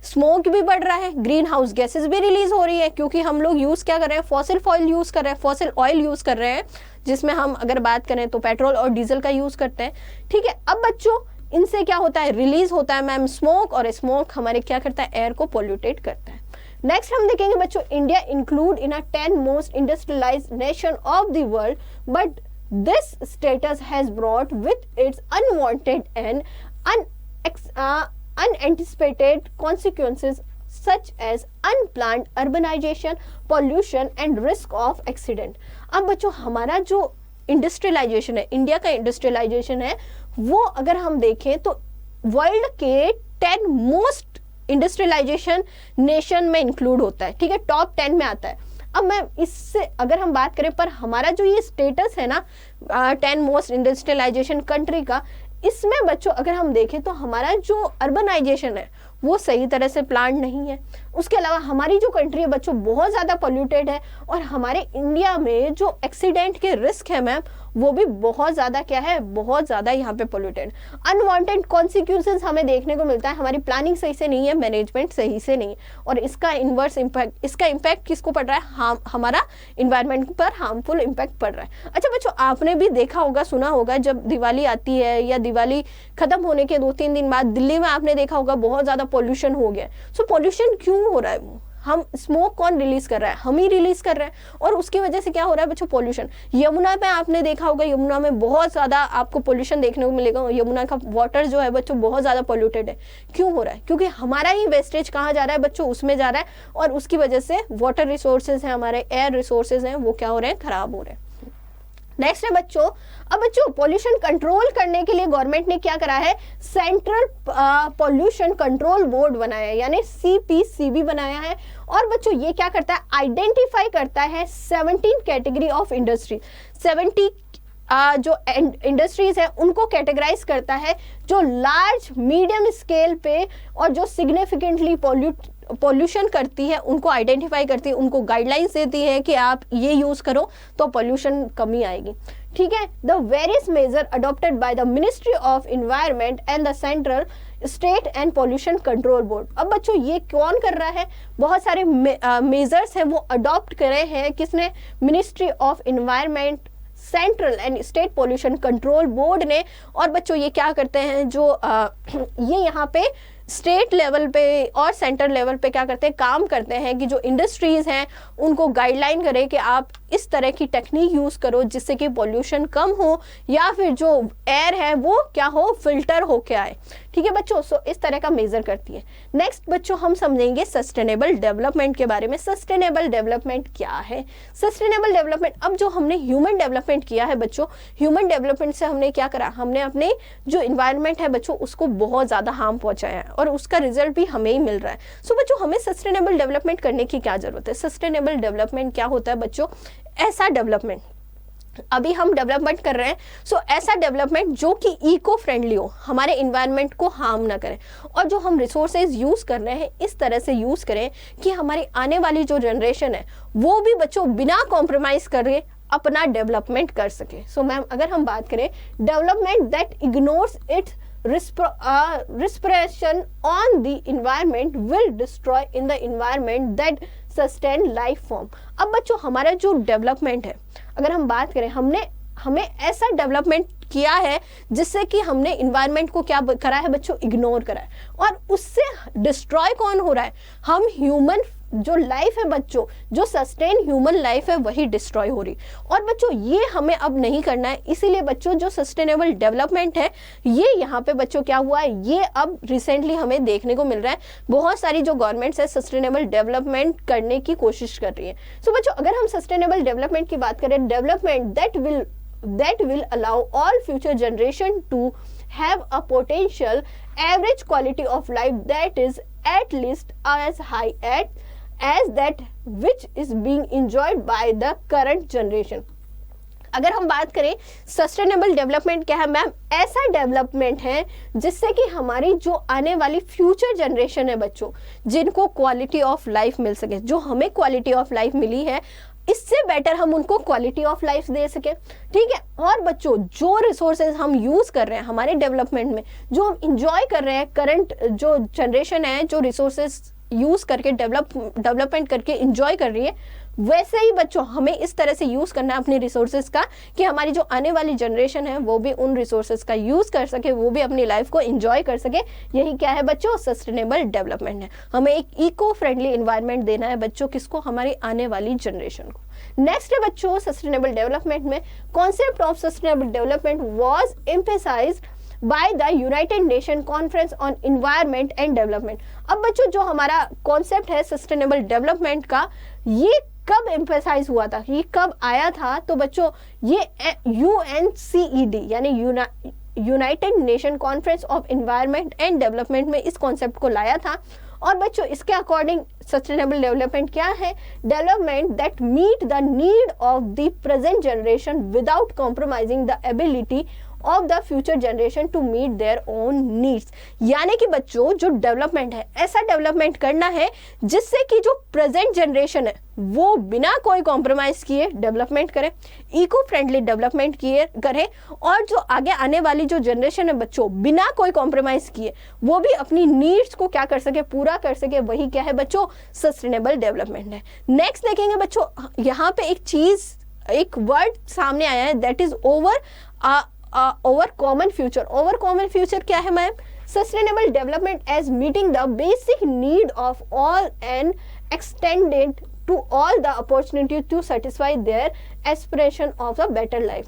स्मोक भी बढ़ रहा है, ग्रीन हाउस गैसेस भी रिलीज हो रही है, क्योंकि हम लोग यूज़ क्या कर रहे हैं, फॉसिल ऑयल यूज़ कर रहे हैं, फॉसिल ऑयल यूज़ कर रहे हैं, जिसमें हम अगर बात करें तो पेट्रोल और डीजल का यूज़ करते हैं। ठीक है, अब बच्चों इनसे क्या होता है, रिलीज होता है मैम स्मोक, और स्मोक हमारे क्या करता है, एयर को पोल्यूटेट करता है। नेक्स्ट हम देखेंगे बच्चों, India include in a 10 most industrialised nation of the world, but this status has brought with its unwanted and unanticipated consequences such as unplanned urbanization, pollution and risk of accident। अब बच्चों हमारा जो industrialisation है, India का industrialisation है, वो अगर हम देखें तो वर्ल्ड के 10 मोस्ट इंडस्ट्रियलाइजेशन नेशन में इंक्लूड होता है। ठीक है, टॉप 10 में आता है। अब मैं इससे अगर हम बात करें, पर हमारा जो ये स्टेटस है ना 10 मोस्ट इंडस्ट्रियलाइजेशन कंट्री का, इसमें बच्चों अगर हम देखें तो हमारा जो अर्बनाइजेशन है वो सही तरह से प्लान नहीं है। उसके अलावा हमारी जो कंट्री है बच्चों बहुत ज़्यादा पोल्यूटेड है, और हमारे इंडिया में जो एक्सीडेंट के रिस्क है मैम वो भी बहुत ज़्यादा क्या है, बहुत ज़्यादा यहाँ पे पोल्यूटेड। अनवांटेड कॉन्सिक्वेंसेस हमें देखने को मिलता है, हमारी प्लानिंग सही से नहीं है, मैनेजमेंट सही से नहीं है, और इसका इन्वर्स इम्पैक्ट, इसका इम्पैक्ट किसको पड़ रहा है, हमारा इन्वायरमेंट पर हार्मफुल इम्पैक्ट पड़ रहा है। अच्छा बच्चों, आपने भी देखा होगा, सुना होगा, जब दिवाली आती है या दिवाली खत्म होने के 2-3 दिन बाद दिल्ली में आपने देखा होगा बहुत ज़्यादा पॉल्यूशन हो गया। सो पॉल्यूशन क्यों हो रहा है, वो हम स्मोक कौन रिलीज कर रहा है, हम ही रिलीज कर रहे हैं, और उसकी वजह से क्या हो रहा है बच्चों, पॉल्यूशन। यमुना पे आपने देखा होगा, यमुना में बहुत ज़्यादा आपको पॉल्यूशन देखने को मिलेगा, यमुना का वाटर जो है बच्चों बहुत ज़्यादा पॉल्यूटेड है। क्यों हो रहा है, क्योंकि हमारा ही वेस्टेज कहाँ जा रहा है बच्चों, उसमें जा रहा है, और उसकी वजह से वाटर रिसोर्सेज हैं, हमारे एयर रिसोर्सेज हैं, वो क्या हो रहे हैं, खराब हो रहे हैं। नेक्स्ट है बच्चों, अब बच्चों पॉल्यूशन कंट्रोल करने के लिए गवर्नमेंट ने क्या करा है, सेंट्रल पॉल्यूशन कंट्रोल बोर्ड बनाया है, यानी CPCB बनाया है। और बच्चों ये क्या करता है, आइडेंटिफाई करता है 17 कैटेगरी ऑफ इंडस्ट्री, 70 जो इंडस्ट्रीज है उनको कैटेगराइज करता है, जो लार्ज मीडियम स्केल पे और जो सिग्निफिकेंटली पॉल्यूशन करती है उनको आइडेंटिफाई करती है, उनको गाइडलाइंस देती है कि आप ये यूज करो तो पॉल्यूशन कमी आएगी। ठीक है, the various measure adopted by the ministry of environment and the central state and pollution control board. अब बच्चों ये कौन कर रहा है, बहुत सारे मेजर्स हैं वो अडॉप्ट करे हैं, किसने, ministry of environment, central and state pollution control board ने। और बच्चों ये क्या करते हैं, जो ये यहाँ पे स्टेट लेवल पे और सेंटर लेवल पे क्या करते हैं, काम करते हैं कि जो इंडस्ट्रीज हैं उनको गाइडलाइन करें कि आप इस तरह की टेक्निक यूज़ करो जिससे कि पॉल्यूशन कम हो, या फिर जो एयर है वो क्या हो, फिल्टर होके आए। ठीक है बच्चों, सो इस तरह का मेजर करती है। नेक्स्ट बच्चों हम समझेंगे सस्टेनेबल डेवलपमेंट के बारे में। सस्टेनेबल डेवलपमेंट क्या है, सस्टेनेबल डेवलपमेंट, अब जो हमने ह्यूमन डेवलपमेंट किया है बच्चों, ह्यूमन डेवलपमेंट से हमने क्या करा, हमने अपने जो इन्वायरमेंट है बच्चों उसको बहुत ज़्यादा हार्म पहुँचाया है, और उसका रिजल्ट भी हमें ही मिल रहा है। सो बच्चों हमें सस्टेनेबल डेवलपमेंट करने की क्या जरूरत है। सस्टेनेबल डेवलपमेंट क्या होता है बच्चों, ऐसा डेवलपमेंट, अभी हम डेवलपमेंट कर रहे हैं, सो ऐसा डेवलपमेंट जो कि इको फ्रेंडली हो, हमारे इन्वायरमेंट को हार्म ना करे, और जो हम रिसोर्सेज यूज कर रहे हैं इस तरह से यूज करें कि हमारी आने वाली जो जनरेशन है वो भी बच्चों बिना कॉम्प्रोमाइज करे अपना डेवलपमेंट कर सके। सो मैम अगर हम बात करें development that ignores it's respiration on the environment will destroy in the environment that sustain life form। अब बच्चों हमारा जो डेवलपमेंट है, अगर हम बात करें, हमें ऐसा डेवलपमेंट किया है जिससे कि हमने इन्वायरमेंट को क्या करा है बच्चों, इग्नोर करा है, और उससे डिस्ट्रॉय कौन हो रहा है, हम ह्यूमन जो लाइफ है बच्चों, जो सस्टेन ह्यूमन लाइफ है वही डिस्ट्रॉय हो रही। और बच्चों ये हमें अब नहीं करना है, इसीलिए बच्चों जो सस्टेनेबल डेवलपमेंट है ये यहाँ पे बच्चों क्या हुआ है, ये अब रिसेंटली हमें देखने को मिल रहा है, बहुत सारी जो गवर्नमेंट्स है सस्टेनेबल डेवलपमेंट करने की कोशिश कर रही है। सो बच्चों अगर हम सस्टेनेबल डेवलपमेंट की बात करें, development that will allow all future generation to have a potential average quality of life that is at least as high as that which is being enjoyed by the current generation। अगर हम बात करें sustainable development क्या है ma'am, ऐसा development है जिससे कि हमारी जो आने वाली फ्यूचर जनरेशन है बच्चों, जिनको क्वालिटी ऑफ लाइफ मिल सके, जो हमें क्वालिटी ऑफ लाइफ मिली है इससे बेटर हम उनको क्वालिटी ऑफ लाइफ दे सके, ठीक है। और बच्चों जो रिसोर्सेज हम यूज कर रहे हैं हमारे डेवलपमेंट में, जो हम इंजॉय कर रहे हैं, करंट जो जनरेशन है जो रिसोर्सेज यूज करके डेवलपमेंट करके इंजॉय कर रही है, वैसे ही बच्चों हमें इस तरह से यूज करना है अपने रिसोर्सेज का कि हमारी जो आने वाली जनरेशन है वो भी उन रिसोर्सेज का यूज कर सके, वो भी अपनी लाइफ को एंजॉय कर सके। यही क्या है बच्चों, सस्टेनेबल डेवलपमेंट है। हमें एक इको फ्रेंडली एनवायरनमेंट देना है बच्चों, किसको, हमारी आने वाली जनरेशन को। नेक्स्ट है बच्चों सस्टेनेबल डेवलपमेंट में concept of sustainable development was emphasised by the United nation conference on environment and development. अब बच्चों जो हमारा कॉन्सेप्ट है सस्टेनेबल डेवलपमेंट का, ये कब एम्फेसाइज हुआ था, ये कब आया था, तो बच्चों ये UNCED यानी United nation conference of environment and development में इस कॉन्सेप्ट को लाया था। और बच्चों इसके अकॉर्डिंग सस्टेनेबल डेवलपमेंट क्या है, development that meet the need of the present generation without compromising the ability of the future generation to meet their own needs. यानी कि बच्चों जो डेवलपमेंट है ऐसा डेवलपमेंट करना है जिससे कि जो प्रेजेंट जनरेशन है वो बिना कोई कॉम्प्रोमाइज किए डेवलपमेंट करे, इको फ्रेंडली डेवलपमेंट किए करे, और जो आगे आने वाली जो जनरेशन है बच्चों बिना कोई कॉम्प्रोमाइज किए वो भी अपनी नीड्स को क्या कर सके, पूरा कर सके। वही क्या है बच्चों, सस्टेनेबल डेवलपमेंट है। नेक्स्ट देखेंगे बच्चों, यहाँ पे एक चीज, एक वर्ड सामने आया है, that is over common future. Over common future क्या है ma'am, sustainable development as meeting the basic need of all and extended to all the opportunity to satisfy their aspiration of a better life.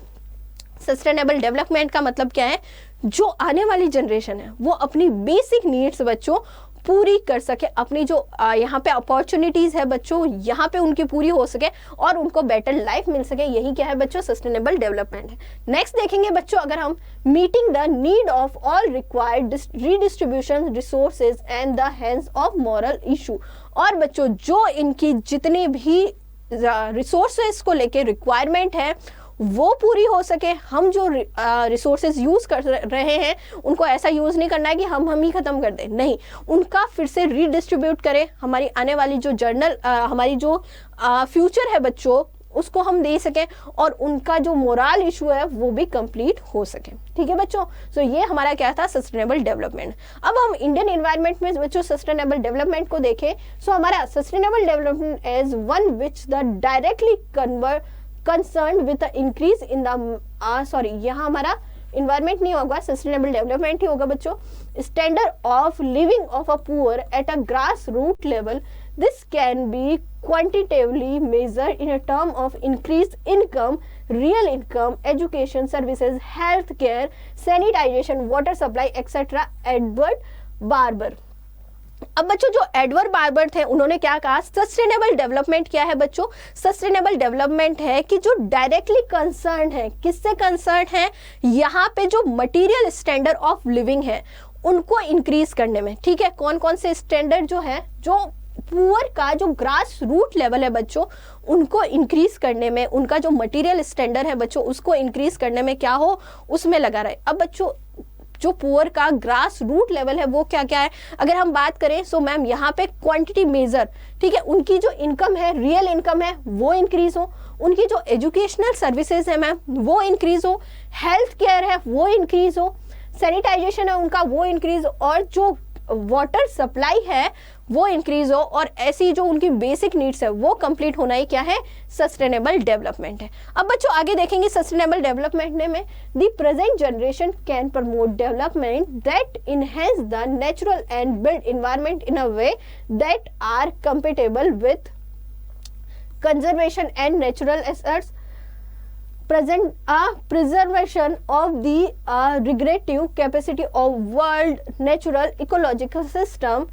Sustainable development का मतलब क्या है, जो आने वाली generation है वो अपनी बेसिक नीड्स बच्चों पूरी कर सके, अपनी जो यहाँ पे अपॉर्चुनिटीज है बच्चों यहाँ पे उनकी पूरी हो सके और उनको बेटर लाइफ मिल सके। यही क्या है बच्चों, सस्टेनेबल डेवलपमेंट है। नेक्स्ट देखेंगे बच्चों, अगर हम meeting the need of all required redistribution resources and the hands of moral issue. और बच्चों जो इनकी जितने भी रिसोर्सेज को लेके रिक्वायरमेंट है वो पूरी हो सके। हम जो रिसोर्सेज यूज कर रहे हैं उनको ऐसा यूज नहीं करना है कि हम ही खत्म कर दें, नहीं, उनका फिर से रीडिस्ट्रीब्यूट करें, हमारी आने वाली जो हमारी जो फ्यूचर है बच्चों उसको हम दे सकें और उनका जो मोरल इशू है वो भी कंप्लीट हो सके। ठीक है बच्चों, सो ये हमारा क्या था, सस्टेनेबल डेवलपमेंट। अब हम इंडियन एनवायरनमेंट में बच्चों सस्टेनेबल डेवलपमेंट को देखें, सो हमारा sustainable development as one which the directly concerned with the increase in the यहाँ हमारा environment नहीं होगा, sustainable development ही होगा बच्चों। standard of living of a poor at a grassroots level, this can be quantitatively measured in a term of increased income, real income, education services, health care, sanitation, water supply, etc. Edward barber. अब बच्चों जो Edward barber थे उन्होंने क्या कहा, sustainable development क्या है बच्चों, सस्टेनेबल डेवलपमेंट है कि जो डायरेक्टली कंसर्न है, किससे कंसर्न है, यहाँ पे जो मटेरियल स्टैंडर्ड ऑफ लिविंग है उनको इंक्रीज करने में। ठीक है, कौन कौन से स्टैंडर्ड जो है, जो पुअर का जो ग्रास रूट लेवल है बच्चों उनको इंक्रीज करने में, उनका जो मटेरियल स्टैंडर्ड है बच्चों उसको इंक्रीज करने में क्या हो, उसमें लगा रहे। अब बच्चों जो पुअर का ग्रास रूट लेवल है वो क्या क्या है, अगर हम बात करें सो मैम यहाँ पे क्वांटिटी मेजर, ठीक है, उनकी जो इनकम है, रियल इनकम है वो इंक्रीज हो, उनकी जो एजुकेशनल सर्विसेज है मैम वो इंक्रीज हो, हेल्थ केयर है वो इंक्रीज हो, सैनिटाइजेशन है उनका वो इंक्रीज, और जो वाटर सप्लाई है वो इंक्रीज हो, और ऐसी जो उनकी बेसिक नीड्स है वो कंप्लीट होना ही क्या है, सस्टेनेबल डेवलपमेंट है। अब बच्चों आगे देखेंगे सस्टेनेबल डेवलपमेंट में the present generation can promote development that enhance the natural and build environment in a way that are compatible with conservation and natural assets, preservation of the regenerative capacity of world natural ecological system,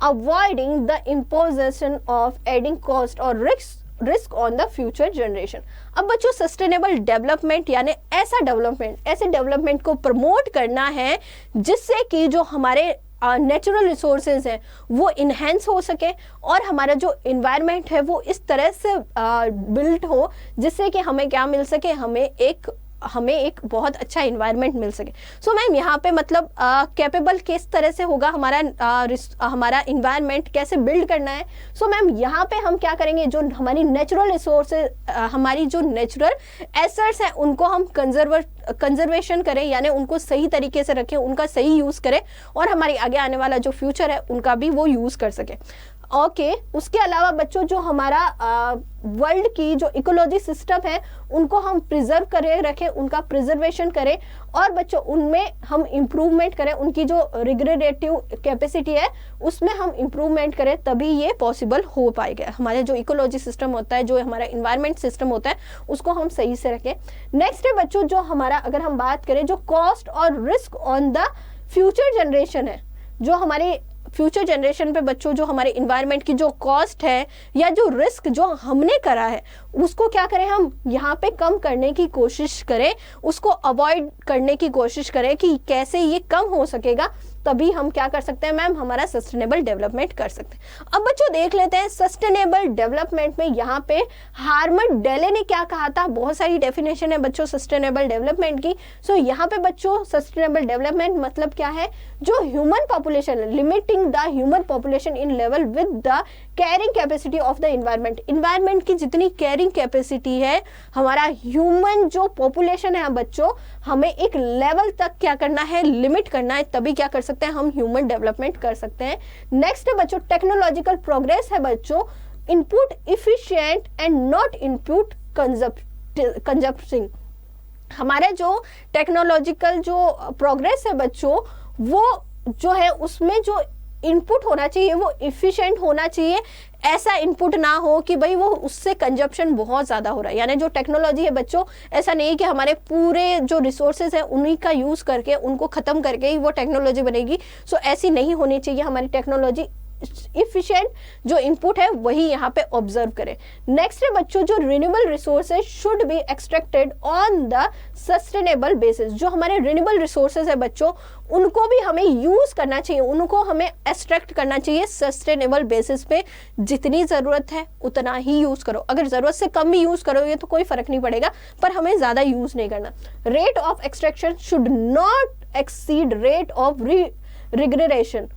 avoiding the imposition of adding cost or risk on the future generation। अब बच्चों sustainable development यानी ऐसा development, ऐसे development को promote करना है जिससे कि जो हमारे नेचुरल रिसोर्सेज हैं वो इन्हेंस हो सके और हमारा जो इन्वायरमेंट है वो इस तरह से बिल्ड हो जिससे कि हमें क्या मिल सके, हमें एक बहुत अच्छा इन्वायरमेंट मिल सके। सो मैम यहाँ पे मतलब कैपेबल किस तरह से होगा हमारा इन्वायरमेंट कैसे बिल्ड करना है। सो मैम यहाँ पे हम क्या करेंगे, जो हमारी नेचुरल रिसोर्सेज, हमारी जो नेचुरल एसेट्स हैं उनको हम कंजर्वेशन करें, यानी उनको सही तरीके से रखें, उनका सही यूज़ करें और हमारी आगे आने वाला जो फ्यूचर है उनका भी वो यूज़ कर सके। ओके उसके अलावा बच्चों जो हमारा वर्ल्ड की जो इकोलॉजी सिस्टम है उनको हम प्रिजर्व करें, रखें, उनका प्रिजर्वेशन करें और बच्चों उनमें हम इम्प्रूवमेंट करें, उनकी जो रिग्रेडेटिव कैपेसिटी है उसमें हम इम्प्रूवमेंट करें, तभी ये पॉसिबल हो पाएगा। हमारे जो इकोलॉजी सिस्टम होता है, जो हमारा इन्वायरमेंट सिस्टम होता है, उसको हम सही से रखें। नेक्स्ट है बच्चों जो हमारा, अगर हम बात करें जो कॉस्ट और risk on the future generation है, जो हमारे फ्यूचर जनरेशन पे बच्चों जो हमारे इन्वायरमेंट की जो कॉस्ट है या जो रिस्क जो हमने करा है उसको क्या करें, हम यहाँ पे कम करने की कोशिश करें, उसको अवॉइड करने की कोशिश करें कि कैसे ये कम हो सकेगा, तभी हम क्या कर सकते हैं मैम, हमारा सस्टेनेबल डेवलपमेंट कर सकते हैं। अब बच्चों देख लेते हैं सस्टेनेबल डेवलपमेंट में यहाँ पे हार्मन डेले ने क्या कहा था। बहुत सारी डेफिनेशन है बच्चों सस्टेनेबल डेवलपमेंट की। सो यहाँ पे बच्चों सस्टेनेबल डेवलपमेंट मतलब क्या है, जो human population, limiting the human population in level with the carrying capacity of the environment. Environment की जितनी कैरिंग कैपेसिटी है, हमारा ह्यूमन जो पॉपुलेशन है बच्चों, हमें एक लेवल तक क्या करना है, लिमिट करना है, तभी क्या कर सकते हैं हम ह्यूमन डेवलपमेंट कर सकते हैं। नेक्स्ट है बच्चों टेक्नोलॉजिकल प्रोग्रेस है बच्चों, input efficient and not input consuming. हमारे जो टेक्नोलॉजिकल जो प्रोग्रेस है बच्चों, वो जो है उसमें जो इनपुट होना चाहिए वो इफिशिएंट होना चाहिए। ऐसा इनपुट ना हो कि भाई वो उससे कंजप्शन बहुत ज़्यादा हो रहा है। यानी जो टेक्नोलॉजी है बच्चों, ऐसा नहीं कि हमारे पूरे जो रिसोर्सेज हैं उन्हीं का यूज़ करके उनको ख़त्म करके ही वो टेक्नोलॉजी बनेगी। सो ऐसी नहीं होनी चाहिए हमारी टेक्नोलॉजी। इफिशिएंट जो इनपुट है वही यहाँ पे ऑब्जर्व करें। नेक्स्ट है बच्चों जो renewable resources should be extracted on the sustainable basis. जो हमारे रिन्यूएबल रिसोर्सेज है बच्चों, उनको भी हमें यूज करना चाहिए, उनको हमें एक्सट्रैक्ट करना चाहिए सस्टेनेबल बेसिस पे। जितनी ज़रूरत है उतना ही यूज़ करो, अगर ज़रूरत से कम भी यूज़ करोगे तो कोई फ़र्क नहीं पड़ेगा, पर हमें ज़्यादा यूज़ नहीं करना। Rate of extraction should not exceed rate of regeneration.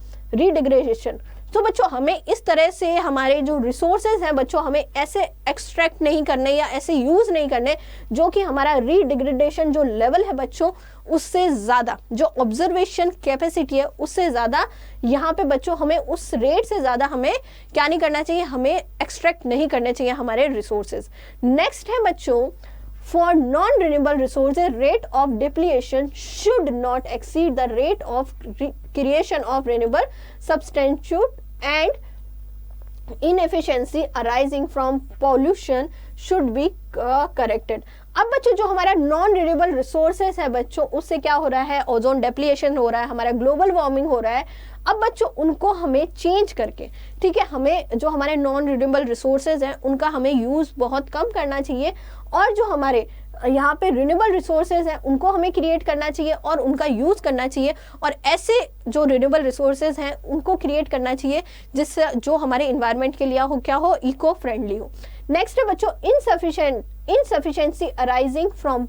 तो बच्चों हमें इस तरह से हमारे जो रिसोर्सेज हैं बच्चों, हमें ऐसे एक्सट्रैक्ट नहीं करने या ऐसे यूज़ नहीं करने जो कि हमारा रीडिग्रेडेशन जो लेवल है बच्चों उससे ज़्यादा, जो ऑब्जर्वेशन कैपेसिटी है उससे ज़्यादा यहाँ पे बच्चों हमें उस रेट से ज़्यादा हमें क्या नहीं करना चाहिए, हमें एक्सट्रैक्ट नहीं करने चाहिए हमारे रिसोर्सेज। नेक्स्ट है बच्चों for non-renewable resources rate of depletion should not exceed the rate of creation of renewable substitute and inefficiency arising from pollution should be corrected। अब बच्चों जो हमारा नॉन रिन्यूएबल रिसोर्सेज है बच्चों, उससे क्या हो रहा है, ओजोन डेप्लीशन हो रहा है, हमारा ग्लोबल वार्मिंग हो रहा है। अब बच्चों उनको हमें चेंज करके, ठीक है, हमें जो हमारे नॉन रिन्यूएबल रिसोर्सेज हैं उनका हमें यूज़ बहुत कम करना चाहिए और जो हमारे यहाँ पे रिन्यूएबल रिसोर्सेज हैं उनको हमें क्रिएट करना चाहिए और उनका यूज़ करना चाहिए। और ऐसे जो रिन्यूएबल रिसोर्सेज हैं उनको क्रिएट करना चाहिए जिससे जो हमारे इन्वायरमेंट के लिए हो, क्या हो, इको फ्रेंडली हो। नेक्स्ट है बच्चों insufficiency arising from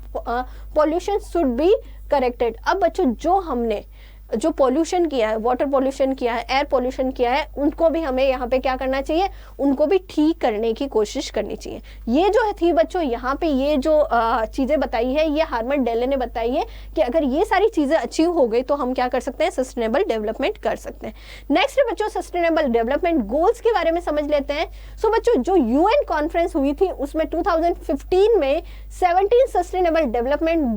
pollution should be corrected. अब बच्चों जो हमने जो पॉल्यूशन किया है, वाटर पॉल्यूशन किया है, एयर पॉल्यूशन किया है, उनको भी हमें यहाँ पे क्या करना चाहिए, उनको भी ठीक करने की कोशिश करनी चाहिए। ये जो थी बच्चों यहाँ पे ये जो चीज़ें बताई है, ये हार्मन डेले ने बताई है कि अगर ये सारी चीज़ें अचीव हो गई तो हम क्या कर सकते हैं, सस्टेनेबल डेवलपमेंट कर सकते हैं। नेक्स्ट है बच्चों सस्टेनेबल डेवलपमेंट गोल्स के बारे में समझ लेते हैं। सो बच्चों जो UN कॉन्फ्रेंस हुई थी उसमें 2015 में 17 सस्टेनेबल डेवलपमेंट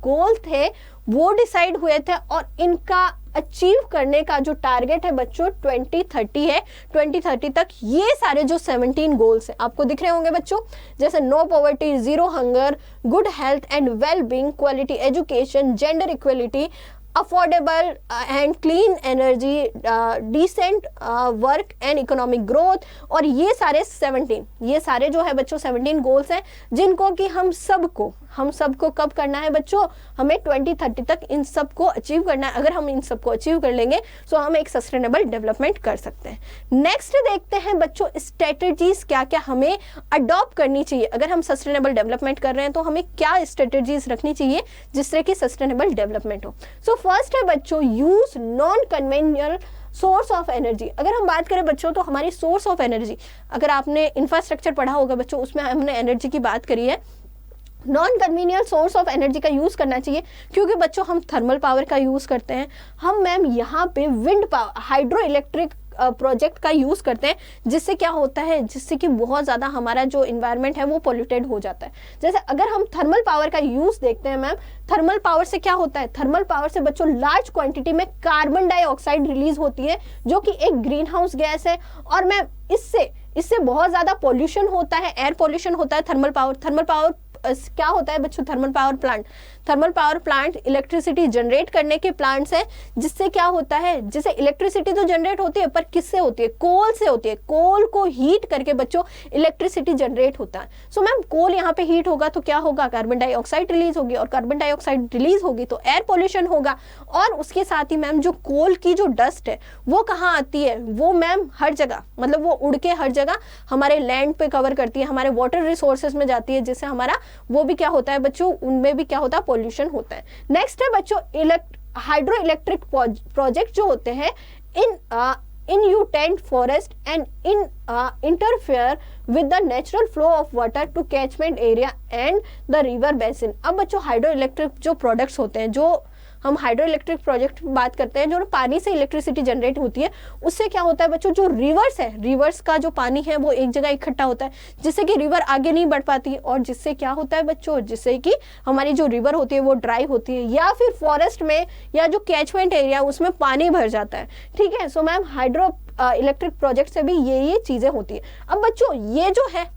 गोल थे वो डिसाइड हुए थे और इनका अचीव करने का जो टारगेट है बच्चों 2030 है। 2030 तक ये सारे जो 17 गोल्स हैं आपको दिख रहे होंगे बच्चों, जैसे no poverty, zero hunger, good health and well being, quality education, gender equality, affordable and clean energy, decent work and economic growth, और ये सारे जो है बच्चों 17 गोल्स हैं जिनको कि हम सबको कब करना है बच्चों, हमें 2030 तक इन सबको अचीव करना है। अगर हम इन सबको अचीव कर लेंगे तो हम एक सस्टेनेबल डेवलपमेंट कर सकते हैं। नेक्स्ट देखते हैं बच्चों स्ट्रेटजीज क्या क्या हमें अडॉप्ट करनी चाहिए। अगर हम सस्टेनेबल डेवलपमेंट कर रहे हैं तो हमें क्या स्ट्रेटजीज रखनी चाहिए जिससे कि सस्टेनेबल डेवलपमेंट हो। सो फर्स्ट है बच्चों use non conventional source of energy. अगर हम बात करें बच्चों तो हमारी सोर्स ऑफ एनर्जी, अगर आपने इंफ्रास्ट्रक्चर पढ़ा होगा बच्चों, उसमें हमने एनर्जी की बात करी है। नॉन कन्वीनियल सोर्स ऑफ एनर्जी का यूज करना चाहिए, क्योंकि बच्चों हम थर्मल पावर का यूज करते हैं, हम मैम यहाँ पे wind power, hydro electric project का यूज करते हैं, जिससे क्या होता है, जिससे कि बहुत ज्यादा हमारा जो इन्वायरमेंट है वो पोल्यूटेड हो जाता है। जैसे अगर हम थर्मल पावर का यूज देखते हैं मैम, थर्मल पावर से क्या होता है, थर्मल पावर से बच्चों लार्ज क्वांटिटी में कार्बन डाइऑक्साइड रिलीज होती है जो कि एक ग्रीन हाउस गैस है, और मैम इससे बहुत ज्यादा पॉल्यूशन होता है, एयर पॉल्यूशन होता है। थर्मल पावर क्या होता है बच्चों, thermal power plant electricity generate करने के प्लांट्स हैं, जिससे क्या होता है, जैसे इलेक्ट्रिसिटी तो जनरेट होती है पर किससे होती है, कोल से होती है। कोल को हीट करके बच्चों इलेक्ट्रिसिटी जनरेट होता है। सो मैम कोल यहाँ पे हीट होगा तो क्या होगा, कार्बन डाइऑक्साइड रिलीज होगी, और कार्बन डाइऑक्साइड रिलीज होगी तो एयर पोल्यूशन होगा। और उसके साथ ही मैम जो कोल की जो डस्ट है वो कहाँ आती है, वो मैम हर जगह, मतलब वो उड़ के हर जगह हमारे लैंड पे कवर करती है, हमारे वाटर रिसोर्सेज में जाती है, जिससे हमारा वो भी क्या होता है बच्चों, उनमें भी क्या होता है, पॉल्यूशन होता है। नेक्स्ट है बच्चों हाइड्रो इलेक्ट्रिक प्रोजेक्ट जो होते हैं inundate forest and interfere with the natural flow of water to catchment area and the river basin। अब बच्चों हाइड्रो इलेक्ट्रिक जो प्रोडक्ट्स होते हैं, जो हम हाइड्रो इलेक्ट्रिक प्रोजेक्ट बात करते हैं, जो पानी से इलेक्ट्रिसिटी जनरेट होती है, उससे क्या होता है बच्चों, जो रिवर्स है, रिवर्स का जो पानी है वो एक जगह इकट्ठा होता है, जिससे कि रिवर आगे नहीं बढ़ पाती, और जिससे क्या होता है बच्चों, जिससे कि हमारी जो रिवर होती है वो ड्राई होती है, या फिर फॉरेस्ट में या जो कैचमेंट एरिया उसमें पानी भर जाता है। ठीक है, so ma'am hydro electric project से भी ये चीजें होती है। अब बच्चों ये जो है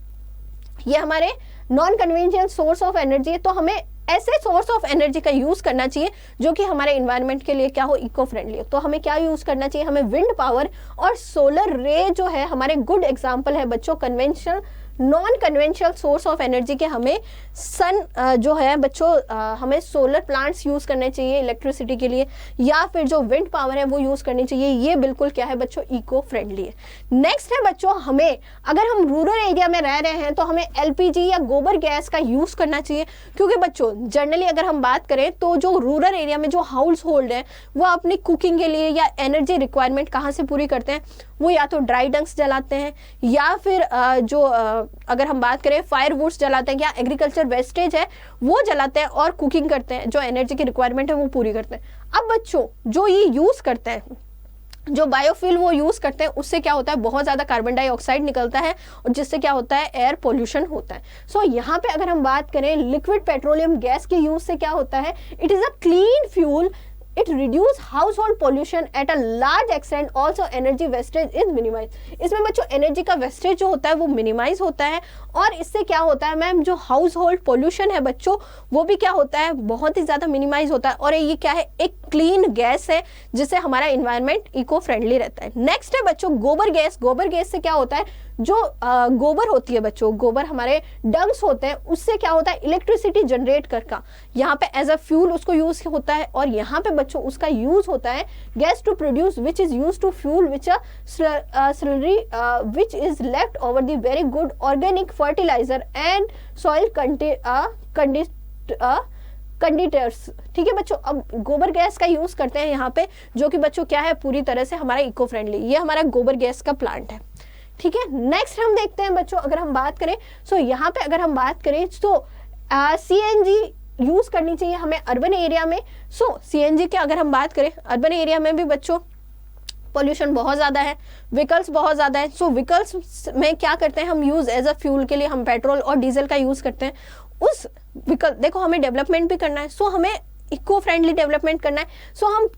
ये हमारे non conventional source of energy है, तो हमें ऐसे सोर्स ऑफ एनर्जी का यूज करना चाहिए जो कि हमारे एनवायरनमेंट के लिए क्या हो, इको फ्रेंडली हो। तो हमें क्या यूज करना चाहिए, हमें विंड पावर और सोलर रे जो है हमारे गुड एग्जांपल है बच्चों conventional non conventional source of energy के। हमें सन जो है बच्चों हमें सोलर प्लांट्स यूज करने चाहिए इलेक्ट्रिसिटी के लिए, या फिर जो विंड पावर है वो यूज करनी चाहिए। ये बिल्कुल क्या है बच्चों, इको फ्रेंडली है। नेक्स्ट है बच्चों, हमें अगर हम रूरल एरिया में रह रहे हैं तो हमें एलपीजी या गोबर गैस का यूज करना चाहिए, क्योंकि बच्चों जनरली अगर हम बात करें तो जो रूरल एरिया में जो हाउस होल्ड है वो अपनी कुकिंग के लिए या एनर्जी रिक्वायरमेंट कहाँ से पूरी करते हैं, वो या तो ड्राई डंक्स जलाते हैं, या फिर अगर हम बात करें फायरवुड्स जलाते हैं, या एग्रीकल्चर वेस्टेज है वो जलाते हैं और कुकिंग करते हैं, जो एनर्जी की रिक्वायरमेंट है वो पूरी करते हैं। अब बच्चों जो ये यूज करते हैं, जो बायोफ्यूल वो यूज करते हैं, उससे क्या होता है, बहुत ज्यादा कार्बन डाइऑक्साइड निकलता है, और जिससे क्या होता है, एयर पोल्यूशन होता है। सो यहाँ पे अगर हम बात करें लिक्विड पेट्रोलियम गैस के यूज से क्या होता है, it is a clean fuel, it reduce household pollution at a large extent, also energy wastage is minimized। इसमें बच्चों एनर्जी का वेस्टेज जो होता है वो मिनिमाइज होता है, और इससे क्या होता है मैम, जो हाउस होल्ड पोल्यूशन है बच्चों वो भी क्या होता है, बहुत ही ज्यादा मिनिमाइज होता है, और ये क्या है, एक क्लीन गैस है जिससे हमारा इन्वायरमेंट इको फ्रेंडली रहता है। नेक्स्ट है बच्चों गोबर गैस। गोबर गैस से क्या होता है, जो गोबर होती है बच्चों, गोबर हमारे डंग्स होते हैं, उससे क्या होता है, इलेक्ट्रिसिटी जनरेट करके यहाँ पे एज अ फ्यूल उसको यूज होता है, और यहाँ पे बच्चों उसका यूज होता है gas to produce which is use to fuel which slurry which is left over the very good organic fertiliser and soil conditioners. ठीक है बच्चों, अब गोबर गैस का यूज करते हैं यहाँ पे, जो कि बच्चों क्या है, पूरी तरह से हमारा इको फ्रेंडली, ये हमारा गोबर गैस का प्लांट है। ठीक है, नेक्स्ट हम देखते हैं बच्चों, अगर हम बात करें सो यहाँ पे अगर हम बात करें तो सीएनजी यूज करनी चाहिए हमें अर्बन एरिया में। सो सीएनजी के अगर हम बात करें अर्बन एरिया में भी बच्चों पोल्यूशन बहुत ज़्यादा है, व्हीकल्स बहुत ज़्यादा है। सो व्हीकल्स में क्या करते हैं हम, यूज एज अ फ्यूल के लिए हम पेट्रोल और डीजल का यूज करते हैं। उस व्हीकल देखो हमें डेवलपमेंट भी करना है, सो हमें इको फ्रेंडली डेवलपमेंट करना है, सो हम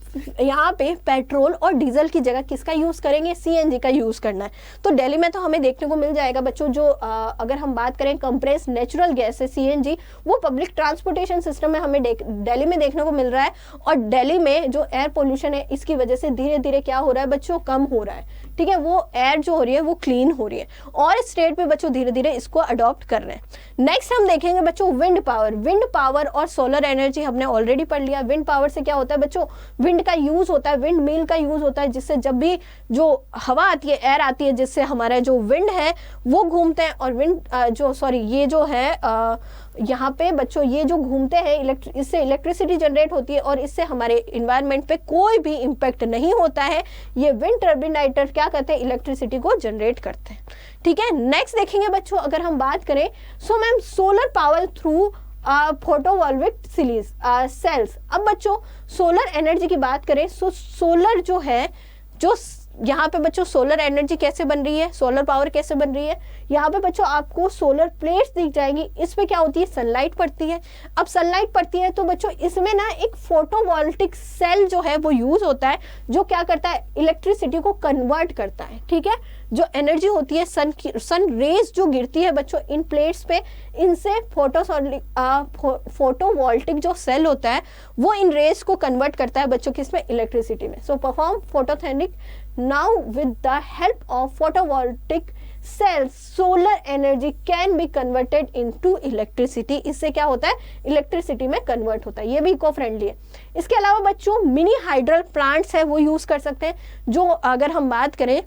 यहाँ पे पेट्रोल और डीजल की जगह किसका यूज़ करेंगे, सीएनजी का यूज़ करना है। तो दिल्ली में तो हमें देखने को मिल जाएगा बच्चों, जो अगर हम बात करें कंप्रेस नेचुरल गैस है सीएनजी, वो पब्लिक ट्रांसपोर्टेशन सिस्टम में हमें दिल्ली में देखने को मिल रहा है। और दिल्ली में जो एयर पोल्यूशन है इसकी वजह से धीरे धीरे क्या हो रहा है बच्चों, कम हो रहा है, ठीक है, वो एयर जो हो रही है वो क्लीन हो रही है, और स्टेट पे बच्चों धीरे धीरे इसको अडॉप्ट कर रहे हैं। नेक्स्ट हम देखेंगे बच्चों विंड पावर और सोलर एनर्जी हमने ऑलरेडी पढ़ लिया। विंड पावर से क्या होता है बच्चों, विंड का यूज होता है, विंड मिल का यूज होता है, जिससे जब भी जो हवा आती है, एयर आती है, जिससे हमारा जो विंड है वो घूमते हैं, और विंड ये जो है यहाँ पे बच्चों ये जो घूमते हैं इससे इलेक्ट्रिसिटी जनरेट होती है, और इससे हमारे इन्वायरमेंट पे कोई भी इम्पैक्ट नहीं होता है। ये विंड टर्बिनाइटर क्या करते हैं, इलेक्ट्रिसिटी को जनरेट करते हैं, ठीक है। नेक्स्ट देखेंगे बच्चों, अगर हम बात करें so ma'am solar power through photovoltaic sales. अब बच्चों सोलर एनर्जी की बात करें, सो सोलर जो है, जो यहाँ पे बच्चों सोलर एनर्जी कैसे बन रही है, सोलर पावर कैसे बन रही है, यहाँ पे बच्चों आपको सोलर प्लेट्स दिख जाएंगी, इस पे क्या होती है, सनलाइट पड़ती है। अब सनलाइट पड़ती है तो बच्चों इसमें ना एक फोटोवोल्टिक सेल जो है वो यूज होता है, जो क्या करता है, इलेक्ट्रिसिटी को कन्वर्ट करता है, ठीक है। जो एनर्जी होती है सन रेज जो गिरती है बच्चों इन प्लेट्स पे, इनसे फोटोवोल्टिक जो सेल होता है वो इन रेज को कन्वर्ट करता है बच्चों किसमें, इलेक्ट्रिसिटी में। So perform photothermic now with the help of photovoltaic cells solar energy can be converted into electricity. इससे क्या होता है, इलेक्ट्रिसिटी में कन्वर्ट होता है, ये भी इको फ्रेंडली है। इसके अलावा बच्चों मिनी हाइड्रल प्लांट्स है वो यूज कर सकते हैं। जो अगर हम बात करें,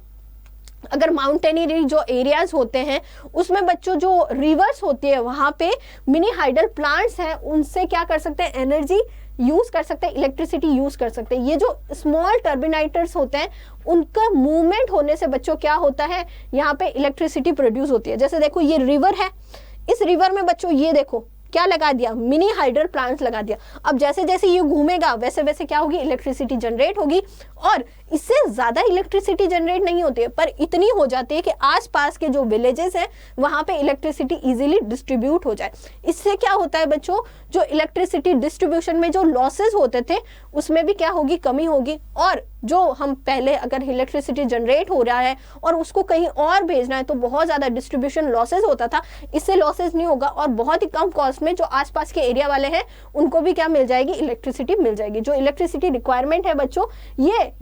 अगर माउंटेनरी जो एरियाज होते हैं उसमें बच्चों जो रिवर्स होती है वहां पे मिनी हाइडल प्लांट्स हैं, उनसे क्या कर सकते हैं, एनर्जी यूज कर सकते हैं, इलेक्ट्रिसिटी यूज कर सकते हैं। ये जो स्मॉल टर्बिनाइटर्स होते हैं उनका मूवमेंट होने से बच्चों क्या होता है, यहाँ पे इलेक्ट्रिसिटी प्रोड्यूस होती है। जैसे देखो ये रिवर है, इस रिवर में बच्चों ये देखो क्या लगा दिया, मिनी हाइड्रल प्लांट्स लगा दिया। अब जैसे जैसे ये घूमेगा वैसे वैसे क्या होगी, इलेक्ट्रिसिटी जनरेट होगी, और इससे ज्यादा इलेक्ट्रिसिटी जनरेट नहीं होती है, पर इतनी हो जाती है कि आसपास के जो विलेजेस हैं वहां पे इलेक्ट्रिसिटी इजीली डिस्ट्रीब्यूट हो जाए। इससे क्या होता है बच्चों, जो इलेक्ट्रिसिटी डिस्ट्रीब्यूशन में जो लॉसेस होते थे उसमें भी क्या होगी, कमी होगी। और जो हम पहले अगर इलेक्ट्रिसिटी जनरेट हो रहा है और उसको कहीं और भेजना है तो बहुत ज्यादा डिस्ट्रीब्यूशन लॉसेस होता था, इससे लॉसेस नहीं होगा, और बहुत ही कम कॉस्ट में जो आसपास के एरिया वाले हैं उनको भी क्या मिल जाएगी, इलेक्ट्रिसिटी मिल जाएगी। जो इलेक्ट्रिसिटी रिक्वायरमेंट है बच्चों,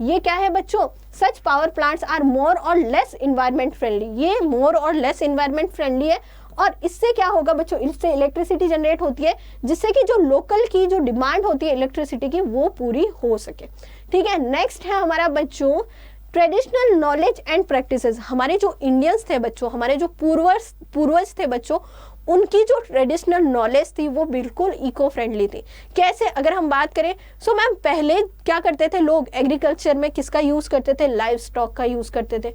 ये क्या है बच्चों, such power plants are more or less environment friendly. ये मोर और लेस इन्वायरमेंट फ्रेंडली है, और इससे क्या होगा बच्चों, इससे इलेक्ट्रिसिटी जनरेट होती है जिससे कि जो लोकल की जो डिमांड होती है इलेक्ट्रिसिटी की वो पूरी हो सके, ठीक है। नेक्स्ट है हमारा बच्चों ट्रेडिशनल नॉलेज एंड प्रैक्टिसेस। हमारे जो इंडियंस थे बच्चों, हमारे जो पूर्वज थे बच्चों, उनकी जो ट्रेडिशनल नॉलेज थी वो बिल्कुल इको फ्रेंडली थी। कैसे, अगर हम बात करें सो मैम पहले क्या करते थे लोग, एग्रीकल्चर में किसका यूज करते थे, लाइव स्टॉक का यूज करते थे।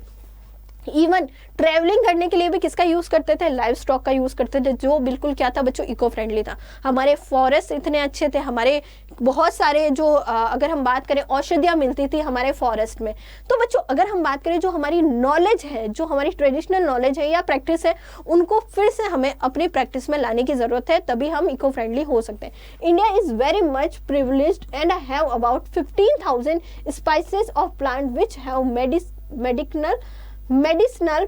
इवन ट्रेवलिंग करने के लिए भी किसका यूज करते थे, लाइव स्टॉक का यूज करते थे, जो बिल्कुल क्या था बच्चों, इको फ्रेंडली था। हमारे फॉरेस्ट इतने अच्छे थे, हमारे बहुत सारे जो अगर हम बात करें औषधियाँ मिलती थी हमारे फॉरेस्ट में। तो बच्चों अगर हम बात करें जो हमारी नॉलेज है, जो हमारी ट्रेडिशनल नॉलेज है या प्रैक्टिस है, उनको फिर से हमें अपनी प्रैक्टिस में लाने की जरूरत है, तभी हम इको फ्रेंडली हो सकते हैं। India is very much privileged and have about 15,000 spices of plant which have medicinal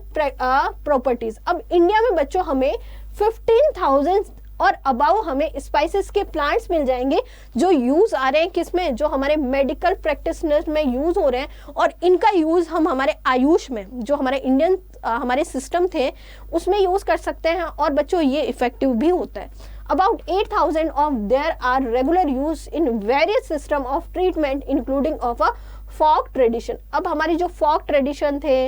properties. अब इंडिया में बच्चों हमें 15,000 और अबाउ हमें स्पाइसेस के प्लांट्स मिल जाएंगे जो यूज आ रहे हैं किसमें, जो हमारे मेडिकल प्रैक्टिशनर्स में यूज हो रहे हैं, और इनका यूज हम हमारे आयुष में, जो हमारे इंडियन हमारे सिस्टम थे उसमें यूज कर सकते हैं, और बच्चों ये इफेक्टिव भी होता है। About 8,000 of there are regular use in various system of treatment including of a folk tradition। अब हमारी जो folk tradition थे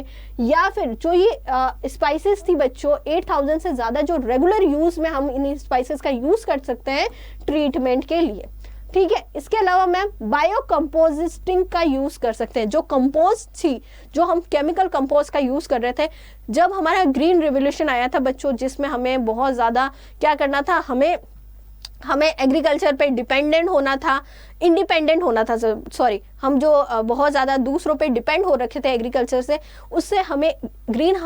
या फिर जो ये स्पाइसेस थी बच्चों, 8,000 से ज़्यादा जो रेगुलर यूज में हम इन स्पाइसेस का यूज कर सकते हैं ट्रीटमेंट के लिए, ठीक है। इसके अलावा मैम बायो कंपोजिस्टिंग का यूज कर सकते हैं। जो कंपोस्ट थी, जो हम केमिकल कंपोस्ट का यूज कर रहे थे, जब हमारा ग्रीन रिवोल्यूशन आया था बच्चों, जिसमें हमें बहुत ज़्यादा क्या करना था, हमें हमें एग्रीकल्चर पे डिपेंडेंट होना था, इंडिपेंडेंट होना था, सॉरी, हम जो बहुत ज़्यादा दूसरों पे डिपेंड हो रखे थे एग्रीकल्चर से, उससे हमें ग्रीन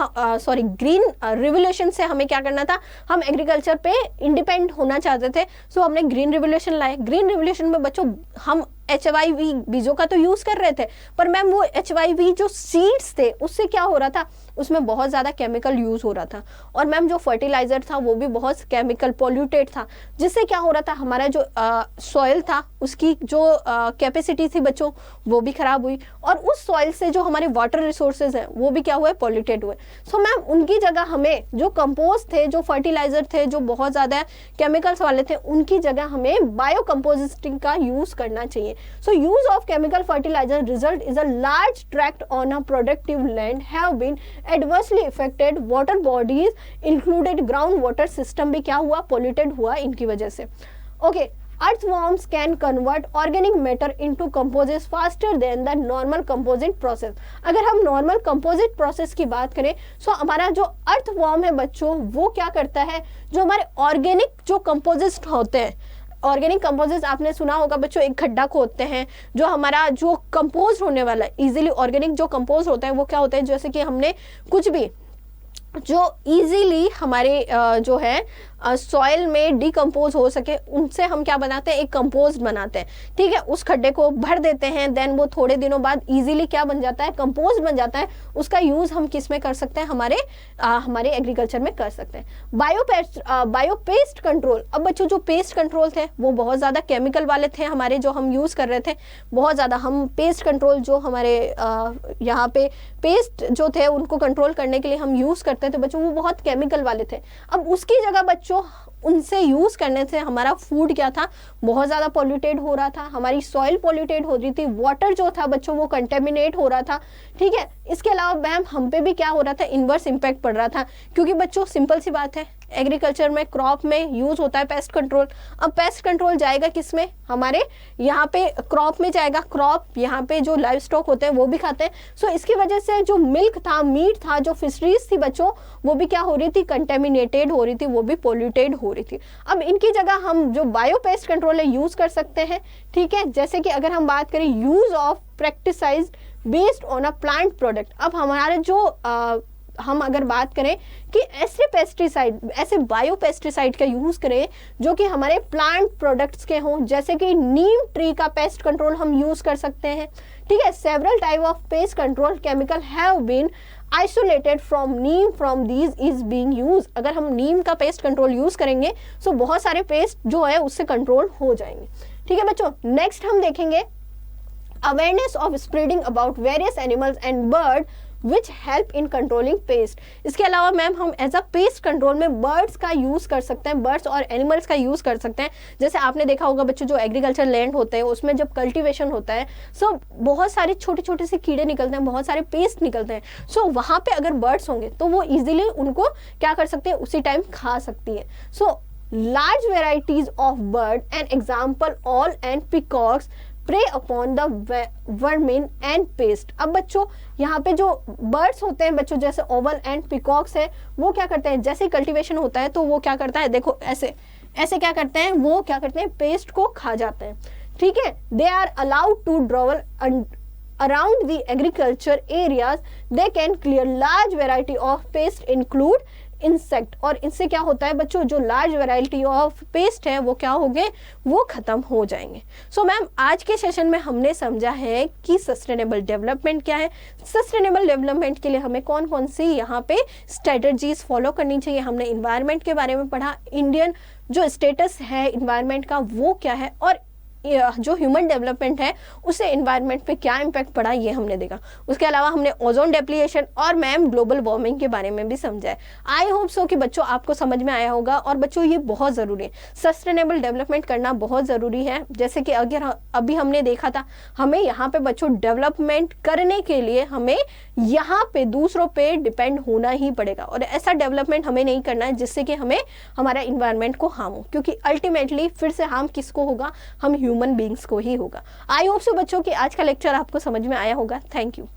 रिवोल्यूशन से हमें क्या करना था, हम एग्रीकल्चर पे इंडिपेंडेंट होना चाहते थे। सो हमने ग्रीन रिवोल्यूशन लाए। ग्रीन रिवोल्यूशन में बच्चों हम HYV बीजों का तो यूज़ कर रहे थे, पर मैम वो HYV जो सीड्स थे उससे क्या हो रहा था, उसमें बहुत ज़्यादा केमिकल यूज़ हो रहा था, और मैम जो फर्टिलाइजर था वो भी बहुत केमिकल पॉल्यूटेड था, जिससे क्या हो रहा था, हमारा जो सॉइल था उसकी जो कैपेसिटी थी बच्चों वो भी खराब हुई, और उस सॉइल से जो हमारे वाटर रिसोर्सेज हैं वो भी क्या हुए, पॉल्यूटेड हुए। सो मैम उनकी जगह हमें जो कंपोस्ट थे, जो फर्टिलाइजर थे, जो बहुत ज़्यादा केमिकल्स वाले थे, उनकी जगह हमें बायो कंपोजिस्टिंग का यूज़ करना चाहिए। So use of chemical fertilizer result is a large tract on a productive land have been adversely affected water bodies included groundwater system भी क्या हुआ, polluted हुआ इनकी वजह से। Okay, earthworms can convert organic matter into composites faster than the normal composite process। अगर हम normal composite process की बात करें, so हमारा जो earthworm है बच्चों वो क्या करता है, जो हमारे organic जो composites होते हैं, ऑर्गेनिक कंपोजिट आपने सुना होगा बच्चों, एक खड्डा खोदते हैं, जो हमारा जो कंपोज होने वाला है इजीली, ऑर्गेनिक जो कंपोज होता है वो क्या होता है, जैसे कि हमने कुछ भी जो इजीली हमारे जो है सॉइल में डिकम्पोज हो सके, उनसे हम क्या बनाते हैं, एक कंपोस्ट बनाते हैं, ठीक है। उस खड्डे को भर देते हैं, देन वो थोड़े दिनों बाद इजीली क्या बन जाता है, कंपोस्ट बन जाता है। उसका यूज हम किस में कर सकते हैं, हमारे एग्रीकल्चर में कर सकते हैं। Biopest control. अब बच्चों जो पेस्ट कंट्रोल थे वो बहुत ज़्यादा केमिकल वाले थे हमारे, जो हम यूज़ कर रहे थे बहुत ज़्यादा। हम पेस्ट कंट्रोल जो हमारे यहाँ पे पेस्ट जो थे उनको कंट्रोल करने के लिए हम यूज़ करते थे बच्चों, वो बहुत केमिकल वाले थे। अब उसकी जगह बच्चों उनसे यूज़ करने से हमारा फूड क्या था, बहुत ज़्यादा पॉल्यूटेड हो रहा था, हमारी सॉइल पॉल्यूटेड हो रही थी, वाटर जो था बच्चों वो कंटेमिनेट हो रहा था, ठीक है। इसके अलावा मैम हम पे भी क्या हो रहा था, इन्वर्स इम्पैक्ट पड़ रहा था, क्योंकि बच्चों सिंपल सी बात है, एग्रीकल्चर में क्रॉप में यूज़ होता है पेस्ट कंट्रोल। अब पेस्ट कंट्रोल जाएगा किस में, हमारे यहाँ पे क्रॉप में जाएगा, क्रॉप यहाँ पे जो लाइव स्टॉक होते हैं वो भी खाते हैं। सो इसकी वजह से जो मिल्क था, मीट था, जो फिशरीज थी बच्चों, वो भी क्या हो रही थी, कंटेमिनेटेड हो रही थी, वो भी पॉल्यूटेड हो रही थी। अब इनकी जगह हम जो बायो पेस्ट कंट्रोल है यूज़ कर सकते हैं, ठीक है। जैसे कि अगर हम बात करें use of pesticide based on a plant product. अब हमारे जो हम अगर बात करें कि ऐसे पेस्टिसाइड, ऐसे बायो पेस्टिसाइड का यूज़ करें जो कि हमारे प्लांट प्रोडक्ट्स के हों, जैसे कि नीम ट्री का पेस्ट कंट्रोल हम यूज़ कर सकते हैं, ठीक है। Several type of pest control chemical have been isolated from neem from these is being use. अगर हम नीम का पेस्ट कंट्रोल यूज़ करेंगे तो बहुत सारे पेस्ट जो है उससे कंट्रोल हो जाएंगे, ठीक है बच्चों। नेक्स्ट हम देखेंगे awareness of spreading about various animals and bird which help in controlling paste. इसके अलावा मैम हम एज अ पेस्ट कंट्रोल में बर्ड्स का यूज़ कर सकते हैं, बर्ड्स और एनिमल्स का यूज़ कर सकते हैं। जैसे आपने देखा होगा बच्चों, जो एग्रीकल्चर लैंड होते हैं उसमें जब कल्टीवेशन होता है, सो बहुत सारे छोटे छोटे से कीड़े निकलते हैं, बहुत सारे पेस्ट निकलते हैं। सो वहाँ पे अगर बर्ड्स होंगे तो वो इजीली उनको क्या कर सकते हैं, उसी टाइम खा सकती है। So large varieties of bird and example all and peacocks prey upon the vermin and pest. अब बच्चों यहाँ पे जो बर्ड्स होते हैं बच्चों, जैसे ओवल एंड पिकॉक्स है, वो क्या करते हैं, जैसे कल्टीवेशन होता है तो वो क्या करता है, देखो ऐसे ऐसे क्या करते हैं, वो क्या करते हैं, पेस्ट को खा जाते हैं, ठीक है। They are allowed to travel around the agriculture areas, they can clear large variety of pest include insect. और इससे क्या होता है बच्चों, जो लार्ज वैरायटी ऑफ पेस्ट है वो क्या हो गए, वो खत्म हो जाएंगे। सो मैम आज के सेशन में हमने समझा है कि सस्टेनेबल डेवलपमेंट क्या है, सस्टेनेबल डेवलपमेंट के लिए हमें कौन कौन सी यहाँ पे स्ट्रेटजीज फॉलो करनी चाहिए। हमने इन्वायरमेंट के बारे में पढ़ा, इंडियन जो स्टेटस है इन्वायरमेंट का वो क्या है, और जो ह्यूमन डेवलपमेंट है उससे एनवायरनमेंट पे क्या इम्पैक्ट पड़ा ये हमने देखा। उसके अलावा हमने ओजोन डिप्लीशन और मैम ग्लोबल वार्मिंग के बारे में भी समझा है। आई होप सो कि बच्चों आपको समझ में आया होगा। और बच्चों ये बहुत ज़रूरी है, सस्टेनेबल डेवलपमेंट करना बहुत ज़रूरी है। जैसे कि अगर अभी हमने देखा था, हमें यहाँ पे बच्चों डेवलपमेंट करने के लिए हमें यहाँ पे दूसरों पे डिपेंड होना ही पड़ेगा, और ऐसा डेवलपमेंट हमें नहीं करना है जिससे कि हमें हमारा इन्वायरमेंट को हार्म हो, क्योंकि अल्टीमेटली फिर से हार्म किसको होगा, हम ह्यूमन बींग्स को ही होगा। आई होप सो बच्चों कि आज का लेक्चर आपको समझ में आया होगा। Thank you.